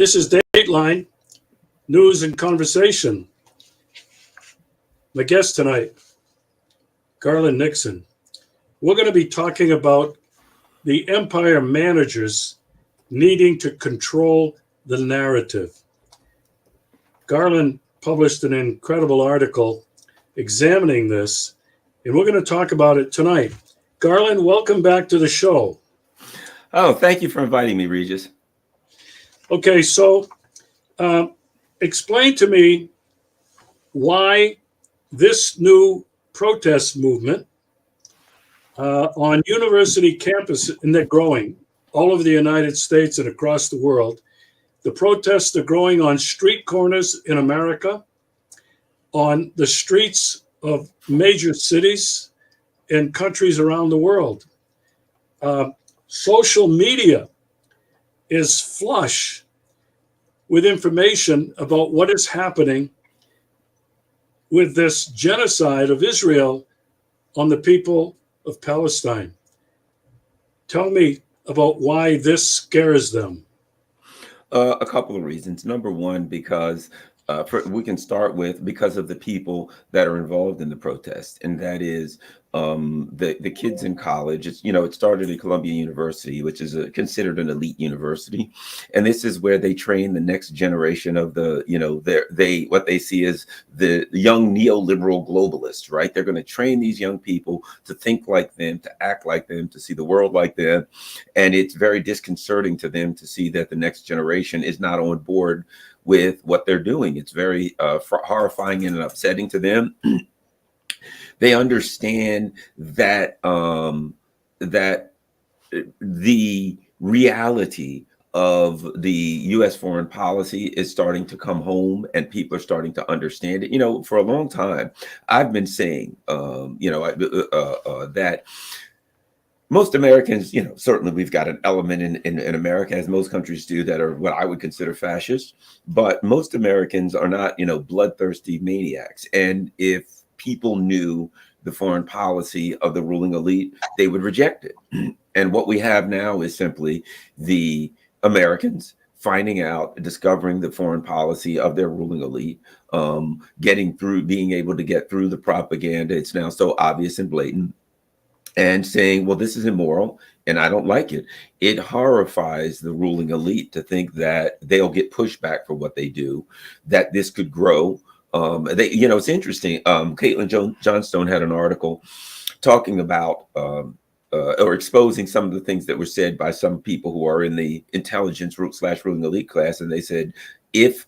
This is Dateline News and Conversation. My guest tonight, Garland Nixon. We're going to be talking about the empire managers needing to control the narrative. Garland published an incredible article examining this, and we're going to talk about it tonight. Garland, welcome back to the show. Oh, thank you for inviting me, Regis. Okay, so explain to me why this new protest movement on university campuses, and they're growing all over the United States and across the world. The protests are growing on street corners in America, on the streets of major cities in countries around the world. Social media is flush with information about what is happening with this genocide of Israel on the people of Palestine. Tell me about why this scares them. A couple of reasons. Number one, because we can start with because of the people that are involved in the protest, and that is the kids in college. It started at Columbia University, which is considered an elite university, and this is where they train the next generation of what they see as the young neoliberal globalists. Right? They're going to train these young people to think like them, to act like them, to see the world like them, and it's very disconcerting to them to see that the next generation is not on board with what they're doing. It's very horrifying and upsetting to them. They understand that that the reality of the U.S. foreign policy is starting to come home, and people are starting to understand it. For a long time, I've been saying, that most Americans, certainly we've got an element in America, as most countries do, that are what I would consider fascist. But most Americans are not, bloodthirsty maniacs. And if people knew the foreign policy of the ruling elite, they would reject it. And what we have now is simply the Americans finding out, discovering the foreign policy of their ruling elite, being able to get through the propaganda. It's now so obvious and blatant, and saying, well, this is immoral and I don't like it. It horrifies the ruling elite to think that they'll get pushback for what they do, that this could grow. It's interesting. Caitlin Johnstone had an article talking about or exposing some of the things that were said by some people who are in the intelligence / ruling elite class. And they said, if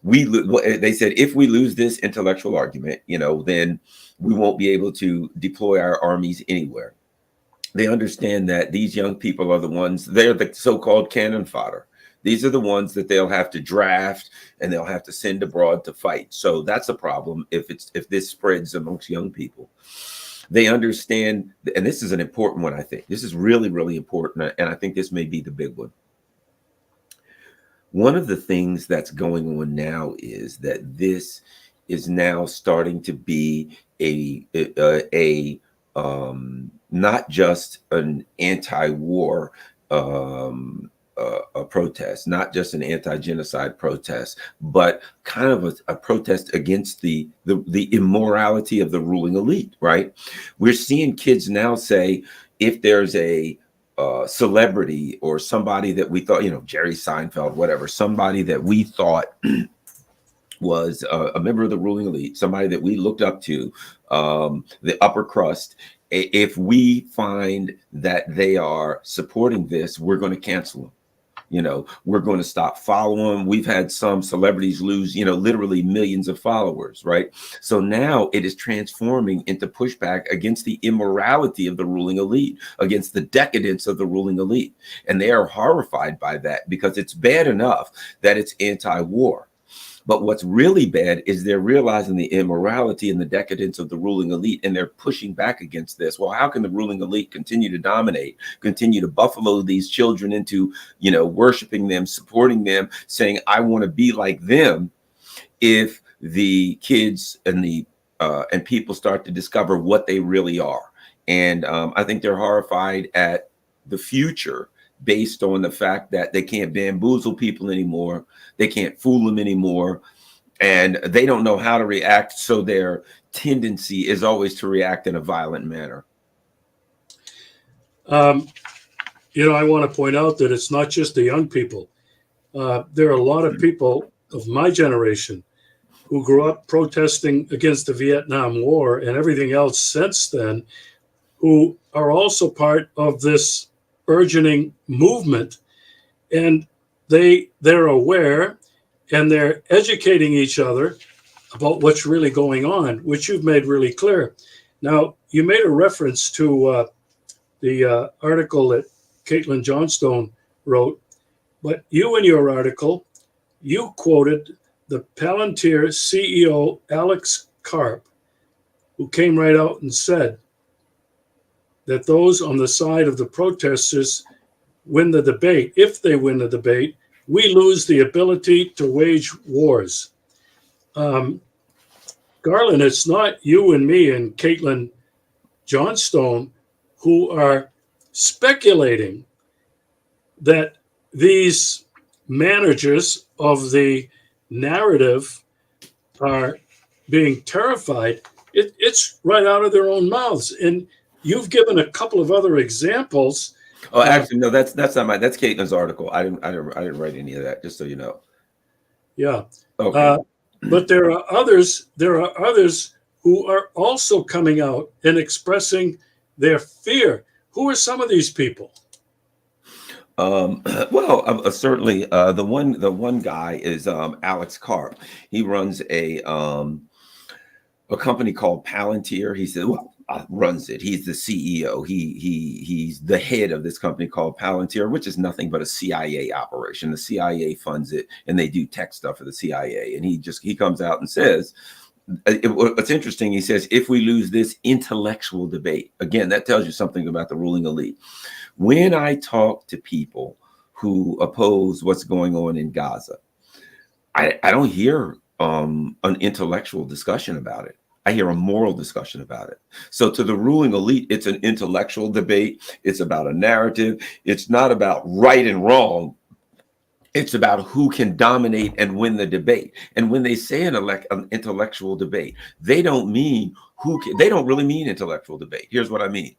we lose this intellectual argument, then we won't be able to deploy our armies anywhere. They understand that these young people are they're the so-called cannon fodder. These are the ones that they'll have to draft and they'll have to send abroad to fight. So that's a problem if this spreads amongst young people. They understand, and this is an important one, I think. This is really, really important, and I think this may be the big one. One of the things that's going on now is that this is now starting to be a not just an anti-war a protest, not just an anti-genocide protest, but kind of a protest against the immorality of the ruling elite, right? We're seeing kids now say, if there's a celebrity or somebody that we thought, Jerry Seinfeld, whatever, somebody that we thought was a member of the ruling elite, somebody that we looked up to, the upper crust, if we find that they are supporting this, we're going to cancel them. We're going to stop following them. We've had some celebrities lose, literally millions of followers, right? So now it is transforming into pushback against the immorality of the ruling elite, against the decadence of the ruling elite. And they are horrified by that because it's bad enough that it's anti-war. But what's really bad is they're realizing the immorality and the decadence of the ruling elite, and they're pushing back against this. Well, how can the ruling elite continue to dominate, continue to buffalo these children into, worshiping them, supporting them, saying, I want to be like them, if the kids and people start to discover what they really are? And I think they're horrified at the future based on the fact that they can't bamboozle people anymore. They can't fool them anymore. And they don't know how to react. So their tendency is always to react in a violent manner. I want to point out that it's not just the young people. There are a lot of people of my generation who grew up protesting against the Vietnam War and everything else since then, who are also part of this burgeoning movement. And they're aware, and they're educating each other about what's really going on, which you've made really clear. Now, you made a reference to the article that Caitlin Johnstone wrote, but you in your article, you quoted the Palantir CEO, Alex Karp, who came right out and said that those on the side of the protesters win the debate. If they win the debate, we lose the ability to wage wars. Garland, it's not you and me and Caitlin Johnstone who are speculating that these managers of the narrative are being terrified. It's right out of their own mouths. And you've given a couple of other examples. Oh, actually, no, that's not mine. That's Caitlin's article. I didn't write any of that, just so you know. Yeah. Okay. But there are others who are also coming out and expressing their fear. Who are some of these people? Well, certainly the one guy is Alex Karp. He runs a company called Palantir. He said, well, runs it. He's the CEO. He's the head of this company called Palantir, which is nothing but a CIA operation. The CIA funds it, and they do tech stuff for the CIA. And he comes out and says, what's interesting, he says, if we lose this intellectual debate, again, that tells you something about the ruling elite. When I talk to people who oppose what's going on in Gaza, I don't hear an intellectual discussion about it. I hear a moral discussion about it. So to the ruling elite, it's an intellectual debate. It's about a narrative. It's not about right and wrong. It's about who can dominate and win the debate. And when they say an intellectual debate, they don't mean they don't really mean intellectual debate. Here's what I mean.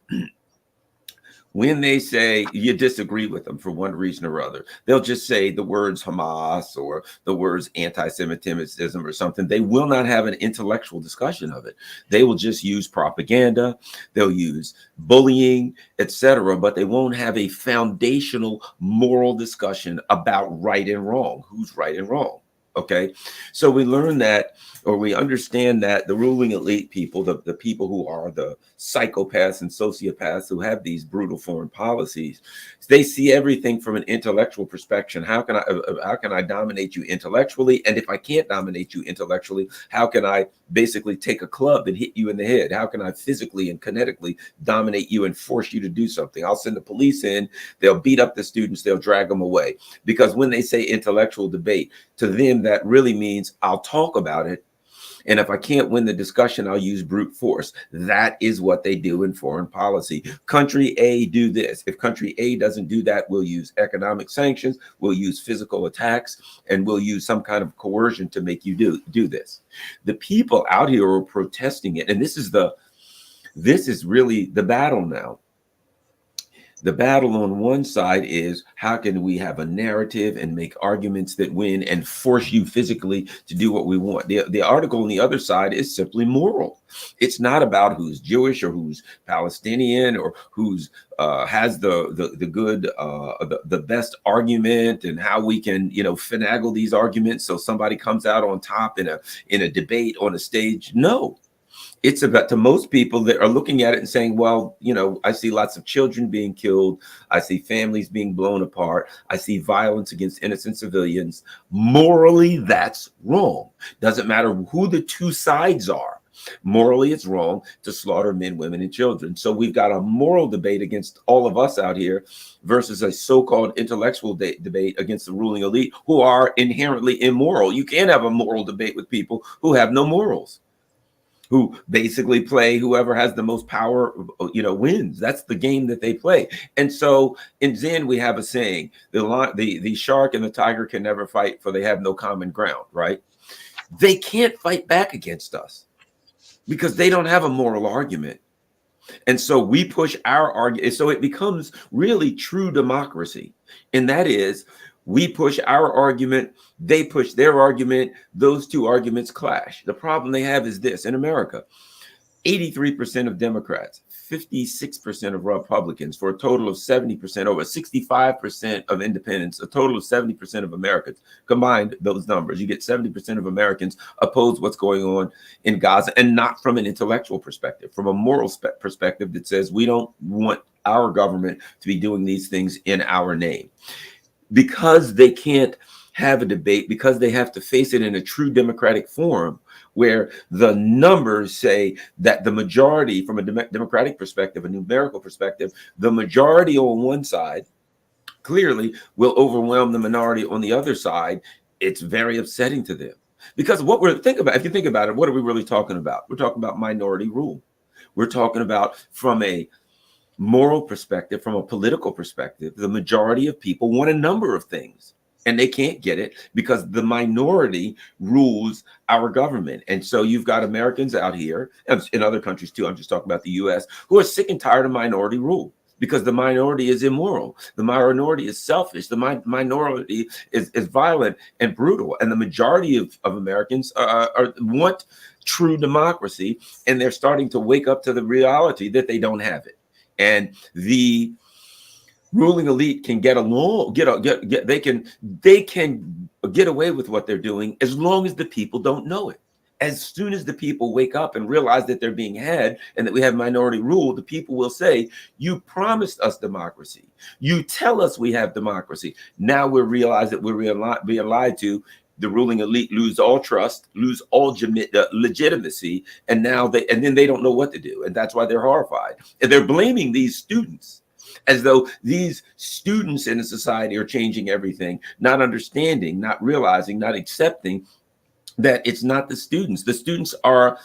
When they say you disagree with them for one reason or other, they'll just say the words Hamas or the words anti-Semitism or something. They will not have an intellectual discussion of it. They will just use propaganda. They'll use bullying, etc. But they won't have a foundational moral discussion about right and wrong. Who's right and wrong? Okay, so we learn that, or we understand that the ruling elite people, the people who are the psychopaths and sociopaths who have these brutal foreign policies, they see everything from an intellectual perspective. How can I dominate you intellectually? And if I can't dominate you intellectually, how can I basically take a club and hit you in the head? How can I physically and kinetically dominate you and force you to do something? I'll send the police in, they'll beat up the students, they'll drag them away. Because when they say intellectual debate, to them, that really means I'll talk about it. And if I can't win the discussion, I'll use brute force. That is what they do in foreign policy. Country A do this. If country A doesn't do that, we'll use economic sanctions, we'll use physical attacks, and we'll use some kind of coercion to make you do this. The people out here are protesting it. And this is really the battle now. The battle on one side is how can we have a narrative and make arguments that win and force you physically to do what we want. The article on the other side is simply moral. It's not about who's Jewish or who's Palestinian or who's has the good the best argument and how we can finagle these arguments so somebody comes out on top in a debate on a stage. No. It's about, to most people that are looking at it and saying, well, I see lots of children being killed. I see families being blown apart. I see violence against innocent civilians. Morally, that's wrong. Doesn't matter who the two sides are. Morally, it's wrong to slaughter men, women, and children. So we've got a moral debate against all of us out here versus a so-called intellectual debate against the ruling elite who are inherently immoral. You can't have a moral debate with people who have no morals. who basically play whoever has the most power, wins. That's the game that they play. And so in Zen, we have a saying, the shark and the tiger can never fight, for they have no common ground, right? They can't fight back against us because they don't have a moral argument. And so we push our argument. So it becomes really true democracy. And that is, we push our argument, they push their argument, those two arguments clash. The problem they have is this: in America, 83% of Democrats, 56% of Republicans, for a total of 70%, over 65% of independents, a total of 70% of Americans. Combined those numbers, you get 70% of Americans oppose what's going on in Gaza, and not from an intellectual perspective, from a moral perspective that says we don't want our government to be doing these things in our name. Because they can't have a debate, because they have to face it in a true democratic forum, where the numbers say that the majority, from a democratic perspective, a numerical perspective, the majority on one side clearly will overwhelm the minority on the other side. It's very upsetting to them, because if you think about it, what are we really talking about? We're talking about minority rule. We're talking about, from a moral perspective, from a political perspective, the majority of people want a number of things, and they can't get it because the minority rules our government. And so you've got Americans out here, and in other countries too, I'm just talking about the US, who are sick and tired of minority rule, because the minority is immoral, the minority is selfish, the minority is violent and brutal, and the majority of Americans want true democracy, and they're starting to wake up to the reality that they don't have it. And the ruling elite can get along, they can get away with what they're doing as long as the people don't know it. As soon as the people wake up and realize that they're being had and that we have minority rule, the people will say, you promised us democracy. You tell us we have democracy. Now we realize that we're being lied to. The ruling elite lose all trust, lose all legitimacy, and then they don't know what to do, and that's why they're horrified. And they're blaming these students, as though these students in a society are changing everything, not understanding, not realizing, not accepting that it's not the students. The students are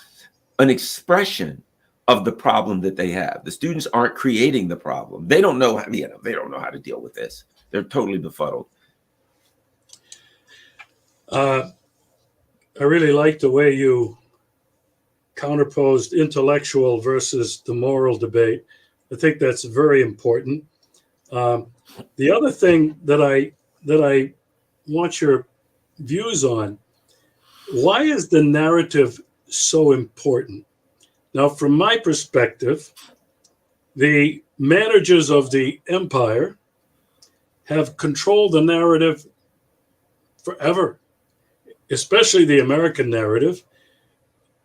an expression of the problem that they have. The students aren't creating the problem. They don't know they don't know how to deal with this. They're totally befuddled. I really like the way you counterposed intellectual versus the moral debate. I think that's very important. The other thing that I want your views on: why is the narrative so important? Now, from my perspective, the managers of the empire have controlled the narrative forever, especially the American narrative.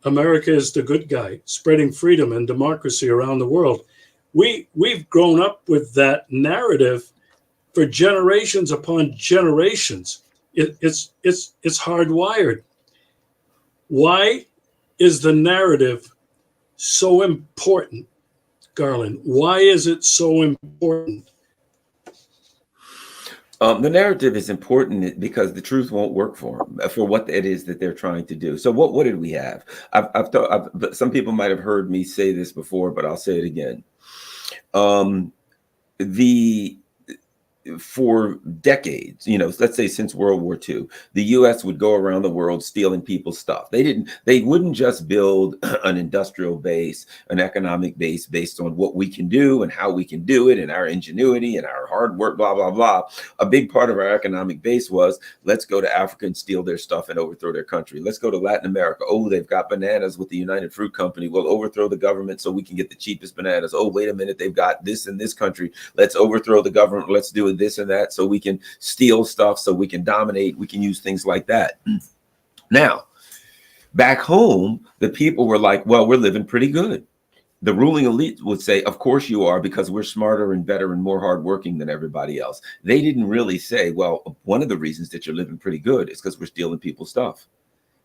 America is the good guy, spreading freedom and democracy around the world. We've grown up with that narrative for generations upon generations. It's hardwired. Why is the narrative so important, Garland? Why is it so important? The narrative is important because the truth won't work for them, for what it is that they're trying to do. So what did we have? Some people might have heard me say this before, but I'll say it again. For decades, let's say since World War II, the U.S. would go around the world stealing people's stuff. They wouldn't just build an industrial base, an economic base based on what we can do and how we can do it and our ingenuity and our hard work, blah, blah, blah. A big part of our economic base was, let's go to Africa and steal their stuff and overthrow their country. Let's go to Latin America. Oh, they've got bananas with the United Fruit Company. We'll overthrow the government so we can get the cheapest bananas. Oh, wait a minute, they've got this in this country. Let's overthrow the government. Let's do it this and that so we can steal stuff, so we can dominate. We can use things like that. Now, back home, the people were like, well, we're living pretty good. The ruling elite would say, of course you are, because we're smarter and better and more hardworking than everybody else. They didn't really say, well, one of the reasons that you're living pretty good is because we're stealing people's stuff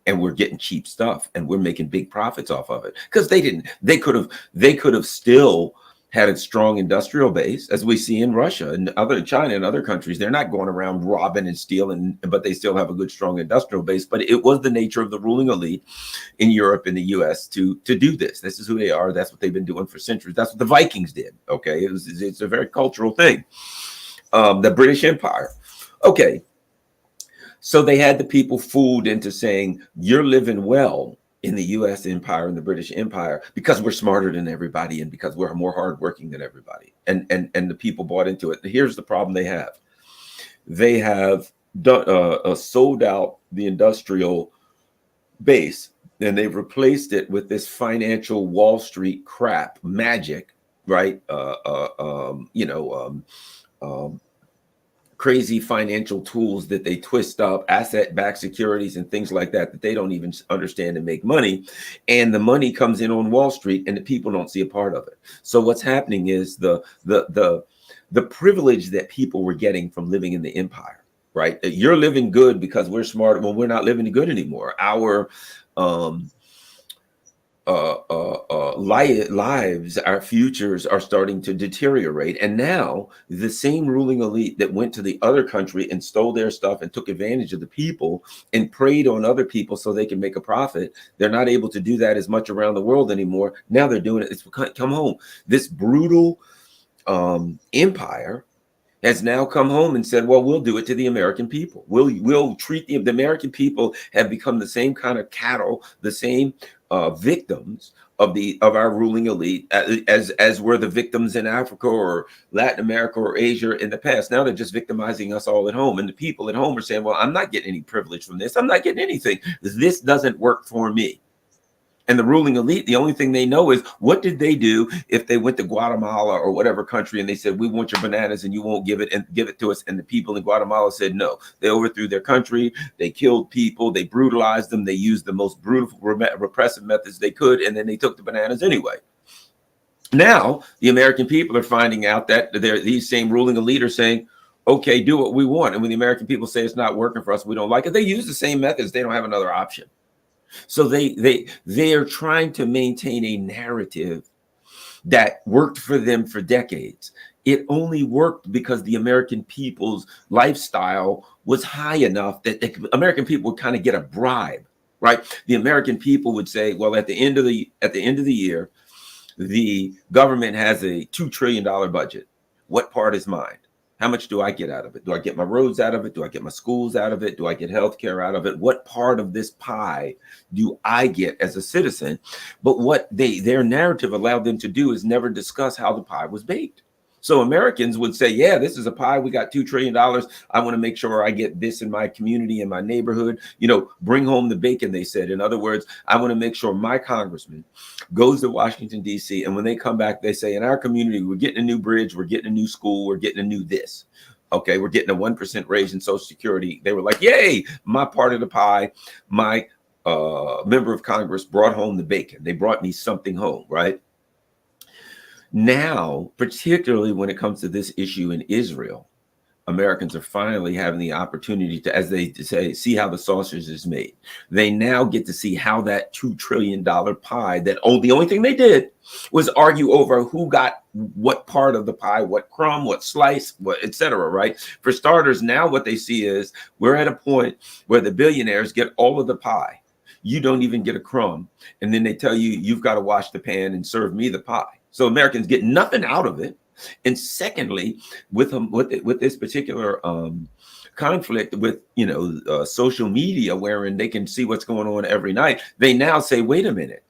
and we're getting cheap stuff and we're making big profits off of it. Because they could have still had a strong industrial base, as we see in Russia and other China and other countries. They're not going around robbing and stealing, but they still have a good, strong industrial base. But it was the nature of the ruling elite in Europe and the US to do this. This is who they are. That's what they've been doing for centuries. That's what the Vikings did. Okay. It's a very cultural thing. The British Empire. Okay. So they had the people fooled into saying, you're living well in the US empire and the British Empire because we're smarter than everybody and because we're more hardworking than everybody. And the people bought into it. Here's the problem they have. They have done, sold out the industrial base, and they've replaced it with this financial Wall Street crap, magic, right? Crazy financial tools that they twist up, asset-backed securities and things like that they don't even understand and make money. And the money comes in on Wall Street and the people don't see a part of it. So what's happening is the privilege that people were getting from living in the empire, right? You're living good because we're smart. Well, we're not living good anymore. Our lives, our futures are starting to deteriorate. And now the same ruling elite that went to the other country and stole their stuff and took advantage of the people and preyed on other people so they can make a profit, they're not able to do that as much around the world anymore. Now they're doing it. It's come home. This brutal empire has now come home and said, well, we'll do it to the American people. We'll treat the American people have become the same kind of cattle, the same victims of our ruling elite as were the victims in Africa or Latin America or Asia in the past. Now they're just victimizing us all at home. And the people at home are saying, well, I'm not getting any privilege from this. I'm not getting anything. This doesn't work for me. And the ruling elite, the only thing they know is, what did they do if they went to Guatemala or whatever country and they said, we want your bananas and you won't give it to us. And the people in Guatemala said no. They overthrew their country. They killed people. They brutalized them. They used the most brutal repressive methods they could. And then they took the bananas anyway. Now the American people are finding out that these same ruling elite are saying, okay, do what we want. And when the American people say it's not working for us, we don't like it, they use the same methods. They don't have another option. So they are trying to maintain a narrative that worked for them for decades. It only worked because the American people's lifestyle was high enough that the American people would kind of get a bribe, right? The American people would say, well, at the end of the year, the government has a $2 trillion budget. What part is mine? How much do I get out of it? Do I get my roads out of it? Do I get my schools out of it? Do I get healthcare out of it? What part of this pie do I get as a citizen? But what their narrative allowed them to do is never discuss how the pie was baked. So Americans would say, yeah, this is a pie. We got $2 trillion. I want to make sure I get this in my community, in my neighborhood. Bring home the bacon, they said. In other words, I want to make sure my congressman goes to Washington, D.C. And when they come back, they say, in our community, we're getting a new bridge. We're getting a new school. We're getting a new this. Okay, we're getting a 1% raise in Social Security. They were like, yay, my part of the pie. My member of Congress brought home the bacon. They brought me something home, right? Now, particularly when it comes to this issue in Israel, Americans are finally having the opportunity to, as they say, see how the sausage is made. They now get to see how that $2 trillion pie, the only thing they did was argue over who got what part of the pie, what crumb, what slice, what, et cetera, right? For starters, now what they see is we're at a point where the billionaires get all of the pie. You don't even get a crumb. And then they tell you, you've got to wash the pan and serve me the pie. So Americans get nothing out of it. And secondly, with this particular conflict with social media, wherein they can see what's going on every night, they now say, wait a minute,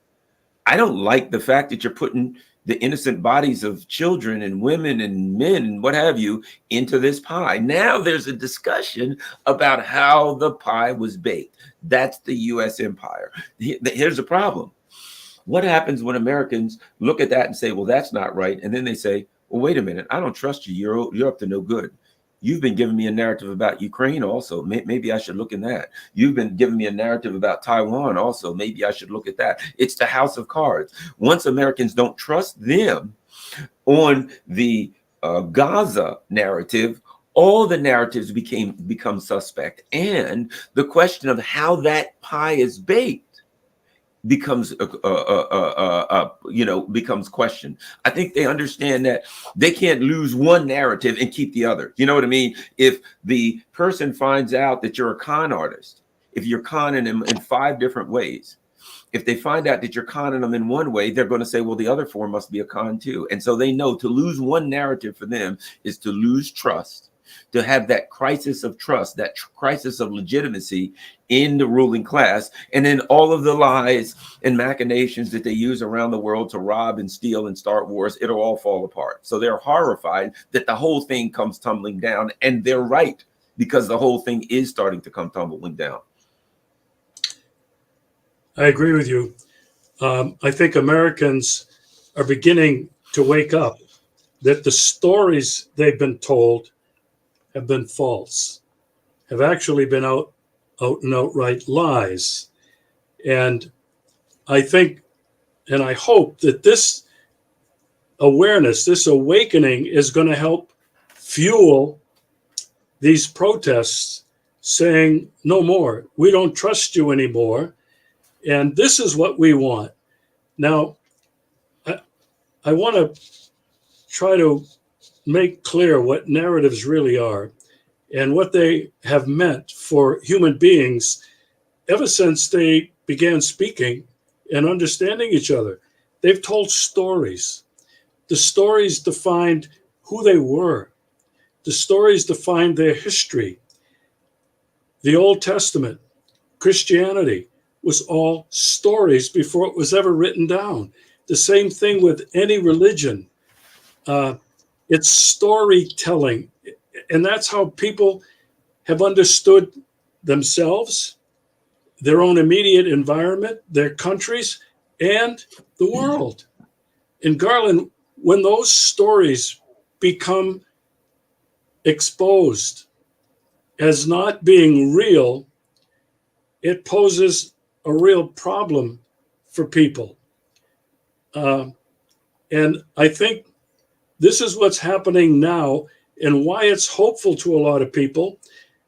I don't like the fact that you're putting the innocent bodies of children and women and men and what have you into this pie. Now there's a discussion about how the pie was baked. That's the U.S. empire. Here's the problem. What happens when Americans look at that and say, well, that's not right? And then they say, well, wait a minute, I don't trust you. You're up to no good. You've been giving me a narrative about Ukraine also. Maybe I should look in that. You've been giving me a narrative about Taiwan also. Maybe I should look at that. It's the house of cards. Once Americans don't trust them on the Gaza narrative, all the narratives become suspect. And the question of how that pie is baked becomes becomes questioned. I think they understand that they can't lose one narrative and keep the other. You know what I mean? If the person finds out that you're a con artist, if you're conning them in 5 different ways, if they find out that you're conning them in one way, they're going to say, well, the other 4 must be a con too. And so they know to lose one narrative for them is to lose trust, to have that crisis of trust, that crisis of legitimacy in the ruling class. And then all of the lies and machinations that they use around the world to rob and steal and start wars, it'll all fall apart. So they're horrified that the whole thing comes tumbling down. And they're right, because the whole thing is starting to come tumbling down. I agree with you. I think Americans are beginning to wake up that the stories they've been told have been false, have actually been out and outright lies. And I think, and I hope that this awareness, this awakening is going to help fuel these protests saying, no more, we don't trust you anymore. And this is what we want. Now, I want to try to make clear what narratives really are and what they have meant for human beings ever since they began speaking and understanding each other. They've told stories. The stories defined who they were. The stories defined their history. The Old Testament, Christianity, was all stories before it was ever written down. The same thing with any religion. It's storytelling. And that's how people have understood themselves, their own immediate environment, their countries, and the world. And Garland, when those stories become exposed as not being real, it poses a real problem for people. And I think this is what's happening now and why it's hopeful to a lot of people,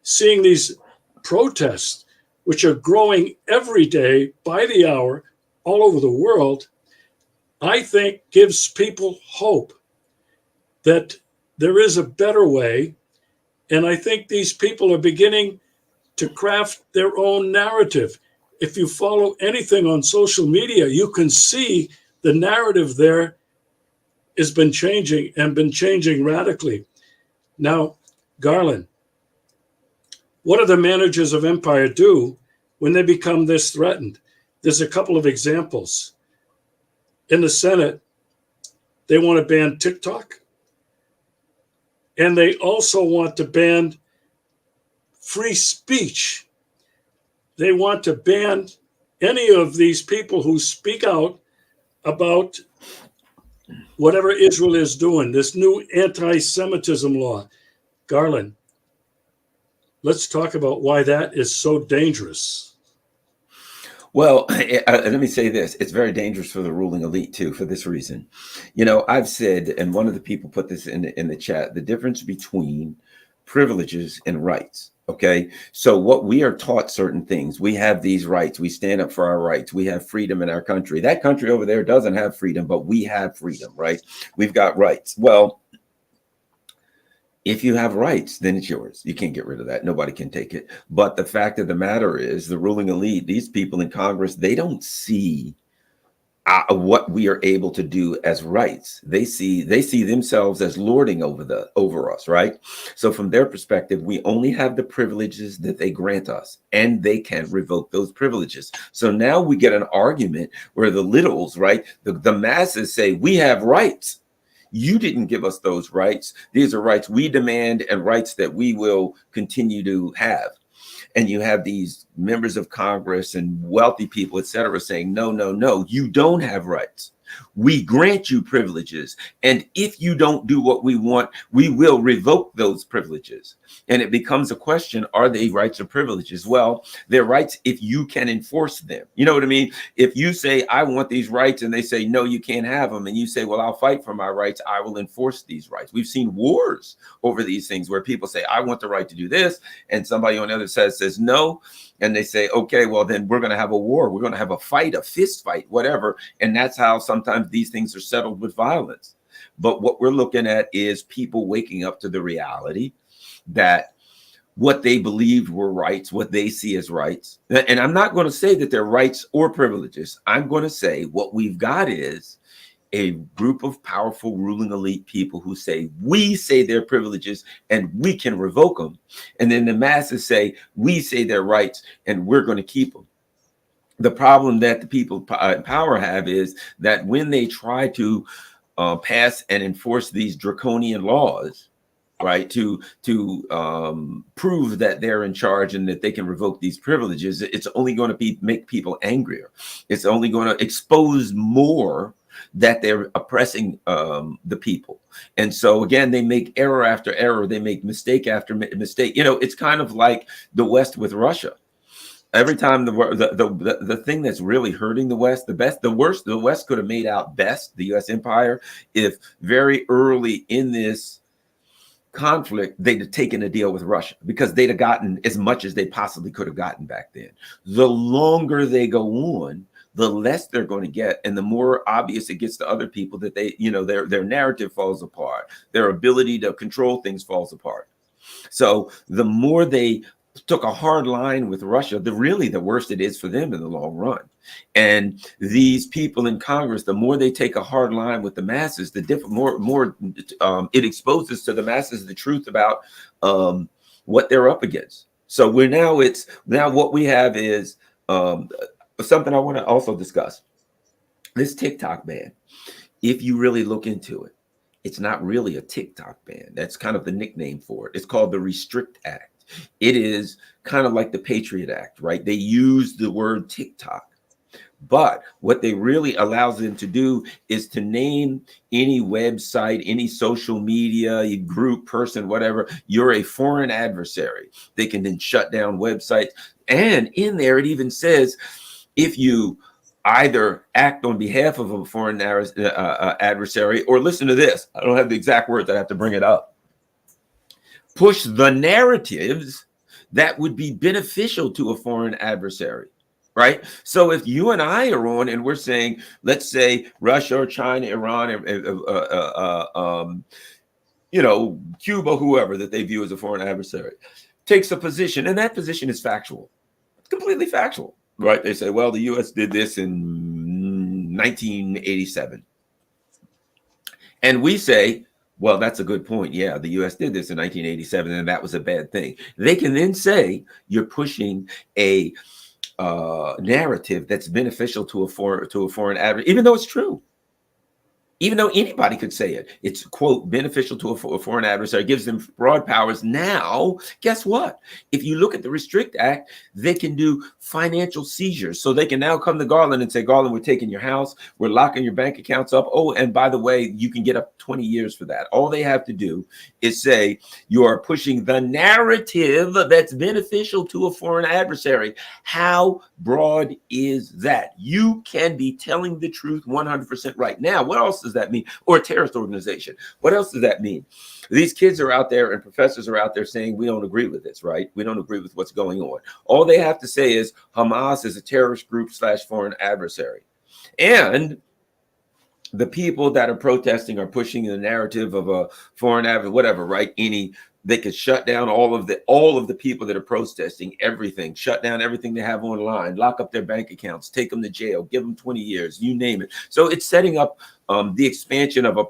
seeing these protests, which are growing every day by the hour all over the world, I think gives people hope that there is a better way. And I think these people are beginning to craft their own narrative. If you follow anything on social media, you can see the narrative there has been changing and been changing radically. Now, Garland, what do the managers of empire do when they become this threatened? There's a couple of examples. In the Senate, they want to ban TikTok, and they also want to ban free speech. They want to ban any of these people who speak out about whatever Israel is doing, this new anti-Semitism law. Garland, let's talk about why that is so dangerous. Well, let me say this. It's very dangerous for the ruling elite, too, for this reason. You know, I've said, and one of the people put this in the chat, the difference between privileges and rights. Okay, so what we are taught certain things. We have these rights. We stand up for our rights. We have freedom in our country. That country over there doesn't have freedom, but we have freedom, right? We've got rights. Well, if you have rights, then it's yours. You can't get rid of that. Nobody can take it. But the fact of the matter is the ruling elite, these people in Congress, they don't see what we are able to do as rights. They see themselves as lording over us, right? So from their perspective, we only have the privileges that they grant us, and they can revoke those privileges. So now we get an argument where the littles, right, the masses say we have rights. You didn't give us those rights. These are rights we demand and rights that we will continue to have. And you have these members of Congress and wealthy people, et cetera, saying, no, no, no, you don't have rights. We grant you privileges. And if you don't do what we want, we will revoke those privileges. And it becomes a question, are they rights or privileges? Well, they're rights if you can enforce them. You know what I mean? If you say, I want these rights, and they say, no, you can't have them. And you say, well, I'll fight for my rights. I will enforce these rights. We've seen wars over these things where people say, I want the right to do this. And somebody on the other side says no. And they say, okay, well, then we're going to have a war. We're going to have a fight, a fist fight, whatever. And that's how sometimes these things are settled with violence. But what we're looking at is people waking up to the reality that what they believed were rights, what they see as rights. And I'm not going to say that they're rights or privileges. I'm going to say what we've got is a group of powerful ruling elite people who say, we say they're privileges and we can revoke them. And then the masses say, we say they're rights and we're going to keep them. The problem that the people in power have is that when they try to pass and enforce these draconian laws, right, to prove that they're in charge and that they can revoke these privileges, it's only going to make people angrier. It's only going to expose more that they're oppressing the people. And so again, they make error after error. They make mistake after mistake. You know, it's kind of like the West with Russia. Every time the thing that's really hurting the West, the worst the West could have made out best, the U.S. empire, if very early in this conflict, they'd have taken a deal with Russia, because they'd have gotten as much as they possibly could have gotten back then. The longer they go on, the less they're going to get, and the more obvious it gets to other people that they, you know, their narrative falls apart, their ability to control things falls apart. So the more they took a hard line with Russia, the worse it is for them in the long run. And these people in Congress, the more they take a hard line with the masses, the more it exposes to the masses the truth about what they're up against. So now what we have is something I want to also discuss. This TikTok ban, if you really look into it, it's not really a TikTok ban. That's kind of the nickname for it. It's called the Restrict Act. It is kind of like the Patriot Act, right? They use the word TikTok, but what they really allows them to do is to name any website, any social media group, person, whatever, you're a foreign adversary. They can then shut down websites. And in there, it even says, if you either act on behalf of a foreign adversary, or listen to this, I don't have the exact words, I have to bring it up, push the narratives that would be beneficial to a foreign adversary, right? So if you and I are on and we're saying, let's say Russia or China, Iran, you know, Cuba, whoever that they view as a foreign adversary, takes a position, and that position is factual. It's completely factual, right? They say, well, the U.S. did this in 1987. And we say, well, that's a good point. Yeah, the U.S. did this in 1987, and that was a bad thing. They can then say you're pushing a narrative that's beneficial to a foreign adversary, even though it's true. Even though anybody could say it, it's, quote, beneficial to a foreign adversary, gives them broad powers. Now, guess what? If you look at the Restrict Act, they can do financial seizures. So they can now come to Garland and say, Garland, we're taking your house, we're locking your bank accounts up. Oh, and by the way, you can get up 20 years for that. All they have to do is say, you are pushing the narrative that's beneficial to a foreign adversary. How broad is that? You can be telling the truth 100% right now. What else does that mean? Or a terrorist organization. What else does that mean? These kids are out there and professors are out there saying, we don't agree with this, right? We don't agree with what's going on. All they have to say is Hamas is a terrorist group / foreign adversary. And the people that are protesting are pushing the narrative of a foreign adversary, whatever, right? They could shut down all of the people that are protesting, everything, shut down everything they have online, lock up their bank accounts, take them to jail, give them 20 years, you name it. So it's setting up the expansion of the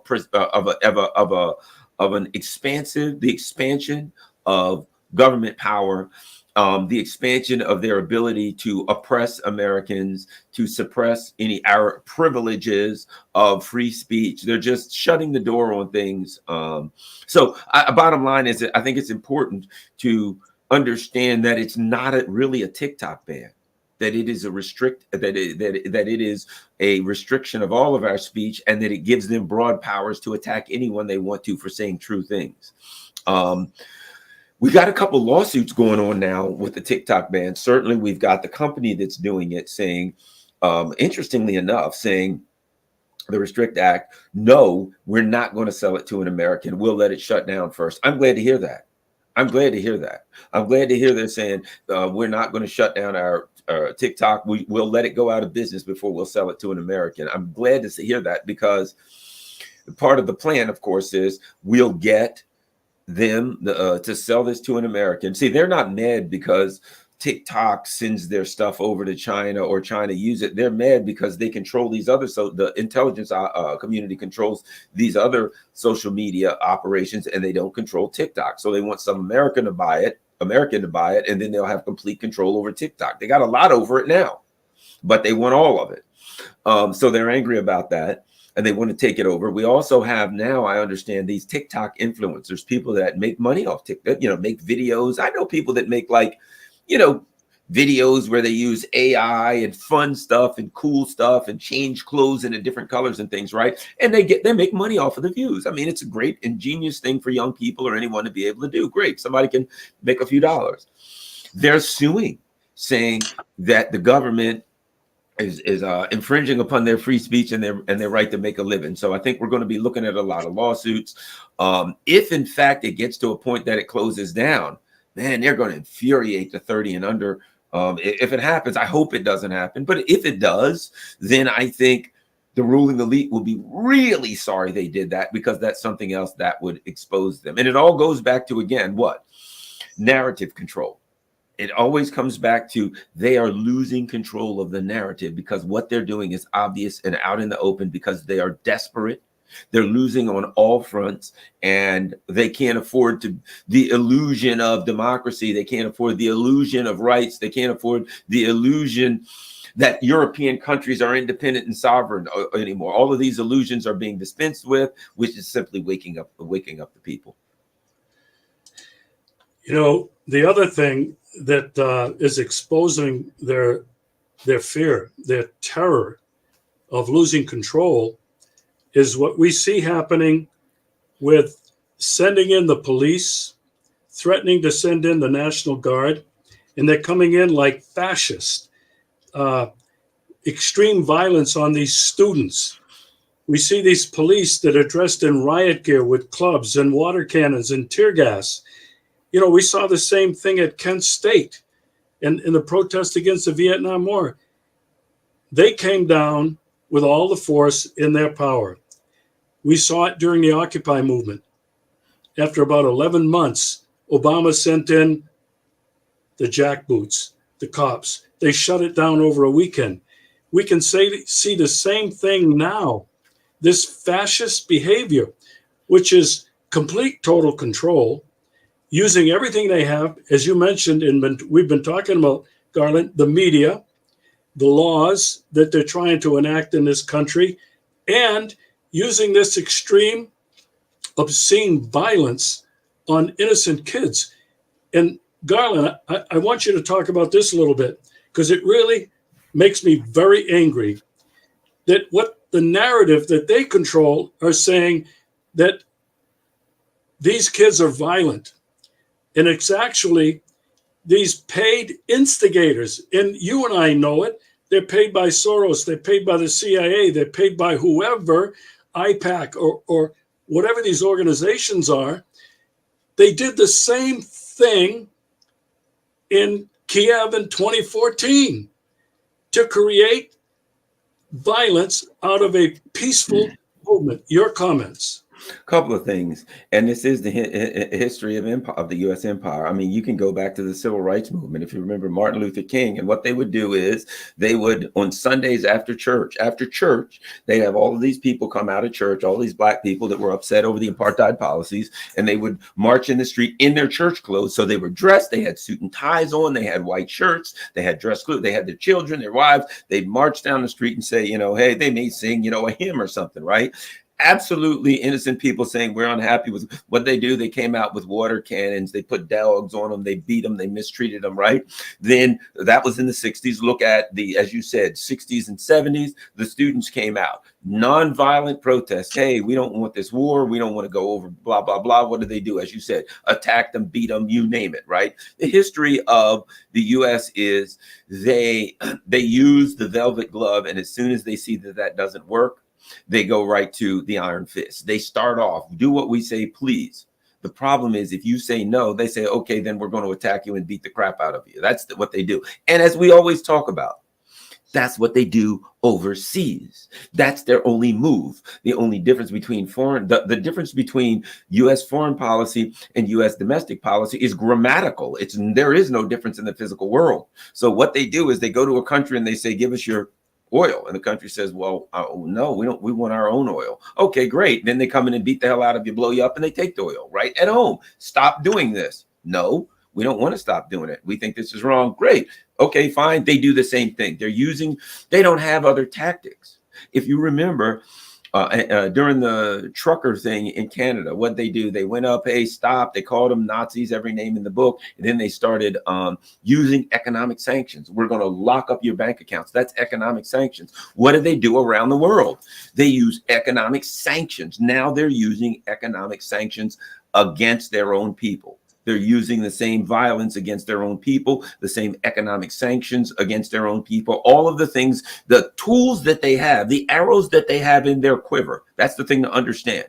expansion of government power, the expansion of their ability to oppress Americans, to suppress any our privileges of free speech. They're just shutting the door on things. So bottom line is that I think it's important to understand that it's not really a TikTok ban. that it is a that it is a restriction of all of our speech, and that it gives them broad powers to attack anyone they want to for saying true things. We got a couple lawsuits going on now with the TikTok ban. Certainly, we've got the company that's doing it saying, interestingly enough, saying the Restrict Act, no, we're not going to sell it to an American. We'll let it shut down first. I'm glad to hear that. I'm glad to hear that. I'm glad to hear they're saying we're not going to shut down our TikTok. We'll let it go out of business before we'll sell it to an American. I'm glad to hear that, because part of the plan, of course, is we'll get them to sell this to an American. See, they're not mad because TikTok sends their stuff over to China or China use it. They're mad because they control these other, so the intelligence community controls these other social media operations, and they don't control TikTok. So they want some American to buy it, and then they'll have complete control over TikTok. They got a lot over it now, but they want all of it. So they're angry about that, and they want to take it over. We also have now, I understand, these TikTok influencers, people that make money off TikTok, make videos. I know people that make videos where they use AI and fun stuff and cool stuff and change clothes into different colors and things, right? And they make money off of the views. I mean, it's a great ingenious thing for young people or anyone to be able to do. Great. Somebody can make a few dollars. They're suing, saying that the government is infringing upon their free speech and their right to make a living. So I think we're going to be looking at a lot of lawsuits. If in fact it gets to a point that it closes down, man, they're going to infuriate the 30 and under. If it happens, I hope it doesn't happen. But if it does, then I think the ruling elite will be really sorry they did that, because that's something else that would expose them. And it all goes back to, again, what? Narrative control. It always comes back to they are losing control of the narrative, because what they're doing is obvious and out in the open, because they are desperate. They're losing on all fronts, and they can't afford the illusion of democracy. They can't afford the illusion of rights. They can't afford the illusion that European countries are independent and sovereign anymore. All of these illusions are being dispensed with, which is simply waking up the people. The other thing that is exposing their fear, their terror of losing control, is what we see happening with sending in the police, threatening to send in the National Guard, and they're coming in like fascists. Extreme violence on these students. We see these police that are dressed in riot gear with clubs and water cannons and tear gas. We saw the same thing at Kent State in the protest against the Vietnam War. They came down with all the force in their power. We saw it during the Occupy movement. After about 11 months, Obama sent in the jackboots, the cops. They shut it down over a weekend. We can see the same thing now. This fascist behavior, which is complete total control, using everything they have, as you mentioned, and we've been talking about, Garland, the media, the laws that they're trying to enact in this country, and using this extreme, obscene violence on innocent kids. And Garland, I want you to talk about this a little bit, because it really makes me very angry that what the narrative that they control are saying that these kids are violent. And it's actually these paid instigators. And you and I know it. They're paid by Soros. They're paid by the CIA. They're paid by whoever, IPAC or whatever these organizations are. They did the same thing in Kiev in 2014 to create violence out of a peaceful movement. Your comments. Couple of things, and this is the history of the U.S. empire. I mean, you can go back to the civil rights movement. If you remember Martin Luther King, and what they would do is they would, on Sundays after church, they have all of these people come out of church, all these black people that were upset over the apartheid policies, and they would march in the street in their church clothes. So they were dressed, they had suit and ties on, they had white shirts, they had dress clothes, they had their children, their wives. They'd march down the street and say, hey, they may sing, a hymn or something, right? absolutely innocent people saying we're unhappy with what they do. They came out with water cannons. They put dogs on them. They beat them. They mistreated them, right? Then that was in the 60s. Look at the, as you said, 60s and 70s. The students came out. Nonviolent protests. Hey, we don't want this war. We don't want to go over blah, blah, blah. What do they do? As you said, attack them, beat them, you name it, right? The history of the U.S. is they use the velvet glove, and as soon as they see that that doesn't work, they go right to the iron fist. They start off, do what we say, please. The problem is if you say no, they say, okay, then we're going to attack you and beat the crap out of you. That's what they do. And as we always talk about, that's what they do overseas. That's their only move. The only difference between the difference between U.S. foreign policy and U.S. domestic policy is grammatical. There is no difference in the physical world. So what they do is they go to a country and they say, give us your oil, and the country says, well, no, we don't, we want our own oil. Okay, great. Then they come in and beat the hell out of you, blow you up, and they take the oil right at home. Stop doing this. No, we don't want to stop doing it. We think this is wrong. Great. Okay, fine. They do the same thing. They don't have other tactics. If you remember, during the trucker thing in Canada, what they do, they went up, hey, stop. They called them Nazis, every name in the book. And then they started using economic sanctions. We're going to lock up your bank accounts. That's economic sanctions. What do they do around the world? They use economic sanctions. Now they're using economic sanctions against their own people. They're using the same violence against their own people, the same economic sanctions against their own people, all of the things, the tools that they have, the arrows that they have in their quiver. That's the thing to understand.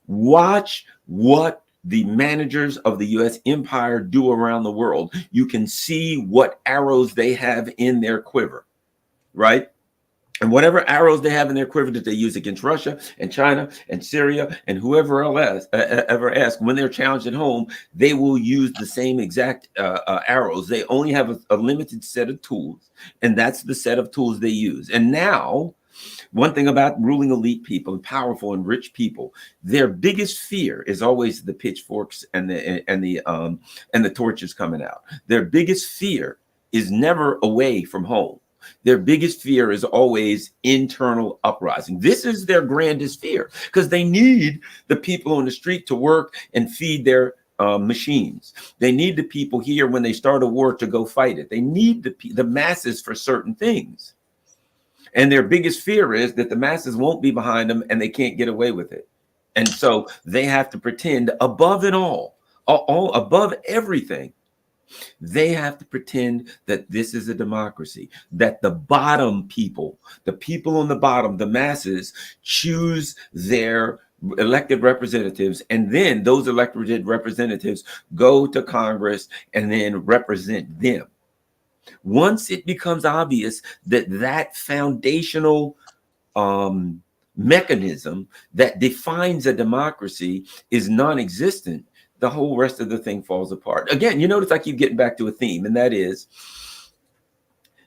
Watch what the managers of the U.S. empire do around the world. You can see what arrows they have in their quiver, right? And whatever arrows they have in their quiver that they use against Russia and China and Syria and whoever else ever ask, when they're challenged at home, they will use the same exact arrows. They only have a limited set of tools, and that's the set of tools they use. And now, one thing about ruling elite people and powerful and rich people, their biggest fear is always the pitchforks and the torches coming out. Their biggest fear is never away from home. Their biggest fear is always internal uprising. This is their grandest fear because they need the people on the street to work and feed their machines. They need the people here when they start a war to go fight it. They need the masses for certain things. And their biggest fear is that the masses won't be behind them and they can't get away with it. And so they have to pretend above it all above everything. They have to pretend that this is a democracy, that the bottom people, the people on the bottom, the masses, choose their elected representatives, and then those elected representatives go to Congress and then represent them. Once it becomes obvious that that foundational mechanism that defines a democracy is non-existent, the whole rest of the thing falls apart. Again, you notice I keep getting back to a theme, and that is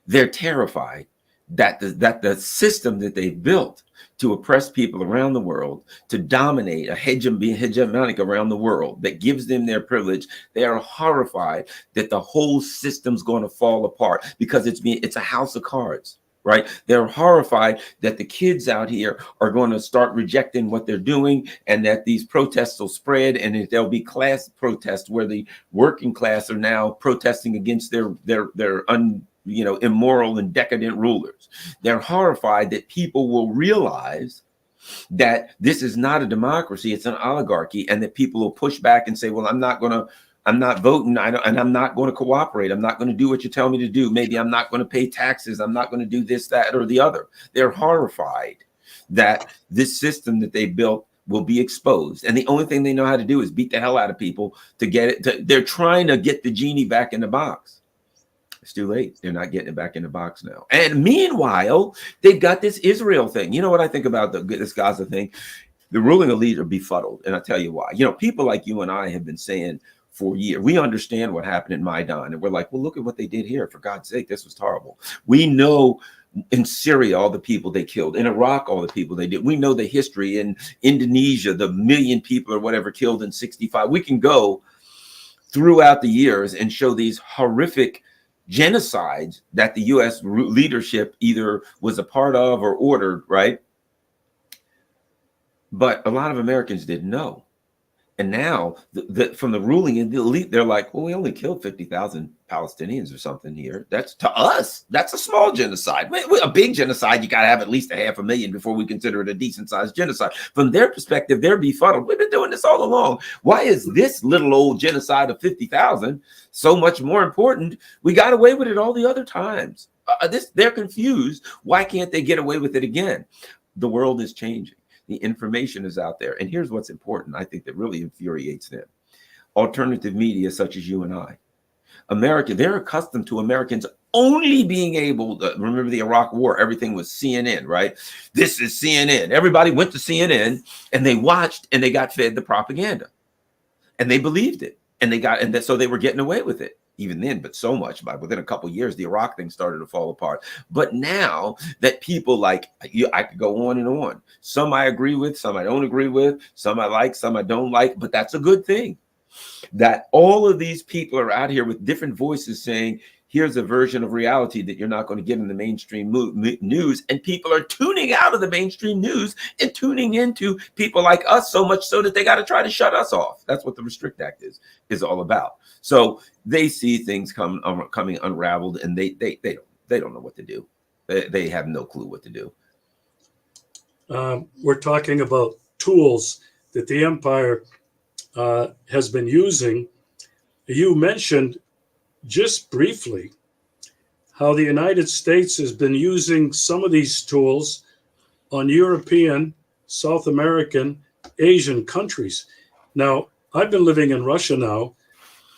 they're terrified that the system that they've built to oppress people around the world, to dominate, be hegemonic around the world, that gives them their privilege, they are horrified that the whole system's going to fall apart because it's a house of cards. Right? They're horrified that the kids out here are going to start rejecting what they're doing, and that these protests will spread, and there'll be class protests where the working class are now protesting against their immoral and decadent rulers. They're horrified that people will realize that this is not a democracy, it's an oligarchy, and that people will push back and say, well, I'm not voting, and I'm not going to cooperate. I'm not going to do what you tell me to do. Maybe I'm not going to pay taxes. I'm not going to do this, that, or the other. They're horrified that this system that they built will be exposed. And the only thing they know how to do is beat the hell out of people to get it. They're trying to get the genie back in the box. It's too late. They're not getting it back in the box now. And meanwhile, they've got this Israel thing. You know what I think about this Gaza thing? The ruling elite are befuddled. And I'll tell you why. People like you and I have been saying for years, we understand what happened in Maidan, and we're like, well, look at what they did here. For God's sake, this was horrible. We know in Syria all the people they killed, in Iraq all the people they did. We know the history in Indonesia, the 1 million people or whatever killed in 65. We can go throughout the years and show these horrific genocides that the U.S. leadership either was a part of or ordered, right? But a lot of Americans didn't know. And now, from the ruling and the elite, they're like, well, we only killed 50,000 Palestinians or something here. That's, to us, that's a small genocide. A big genocide, you got to have at least 500,000 before we consider it a decent-sized genocide. From their perspective, they're befuddled. We've been doing this all along. Why is this little old genocide of 50,000 so much more important? We got away with it all the other times. They're confused. Why can't they get away with it again? The world is changing. The information is out there. And here's what's important, I think, that really infuriates them. Alternative media such as you and I. They're accustomed to Americans only being able to, remember the Iraq War, everything was CNN, right? This is CNN. Everybody went to CNN and they watched and they got fed the propaganda. And they believed it. So they were getting away with it. Even then, but so much. By within a couple of years, the Iraq thing started to fall apart. But now that people like you, I could go on and on. Some I agree with, some I don't agree with, some I like, some I don't like. But that's a good thing. That all of these people are out here with different voices saying, here's a version of reality that you're not going to get in the mainstream news. And people are tuning out of the mainstream news and tuning into people like us so much so that they got to try to shut us off. That's what the Restrict Act is all about. So they see things coming unraveled, and they don't know what to do. They have no clue what to do. We're talking about tools that the empire has been using. You mentioned just briefly how the United States has been using some of these tools on European, South American, Asian countries. Now, I've been living in Russia now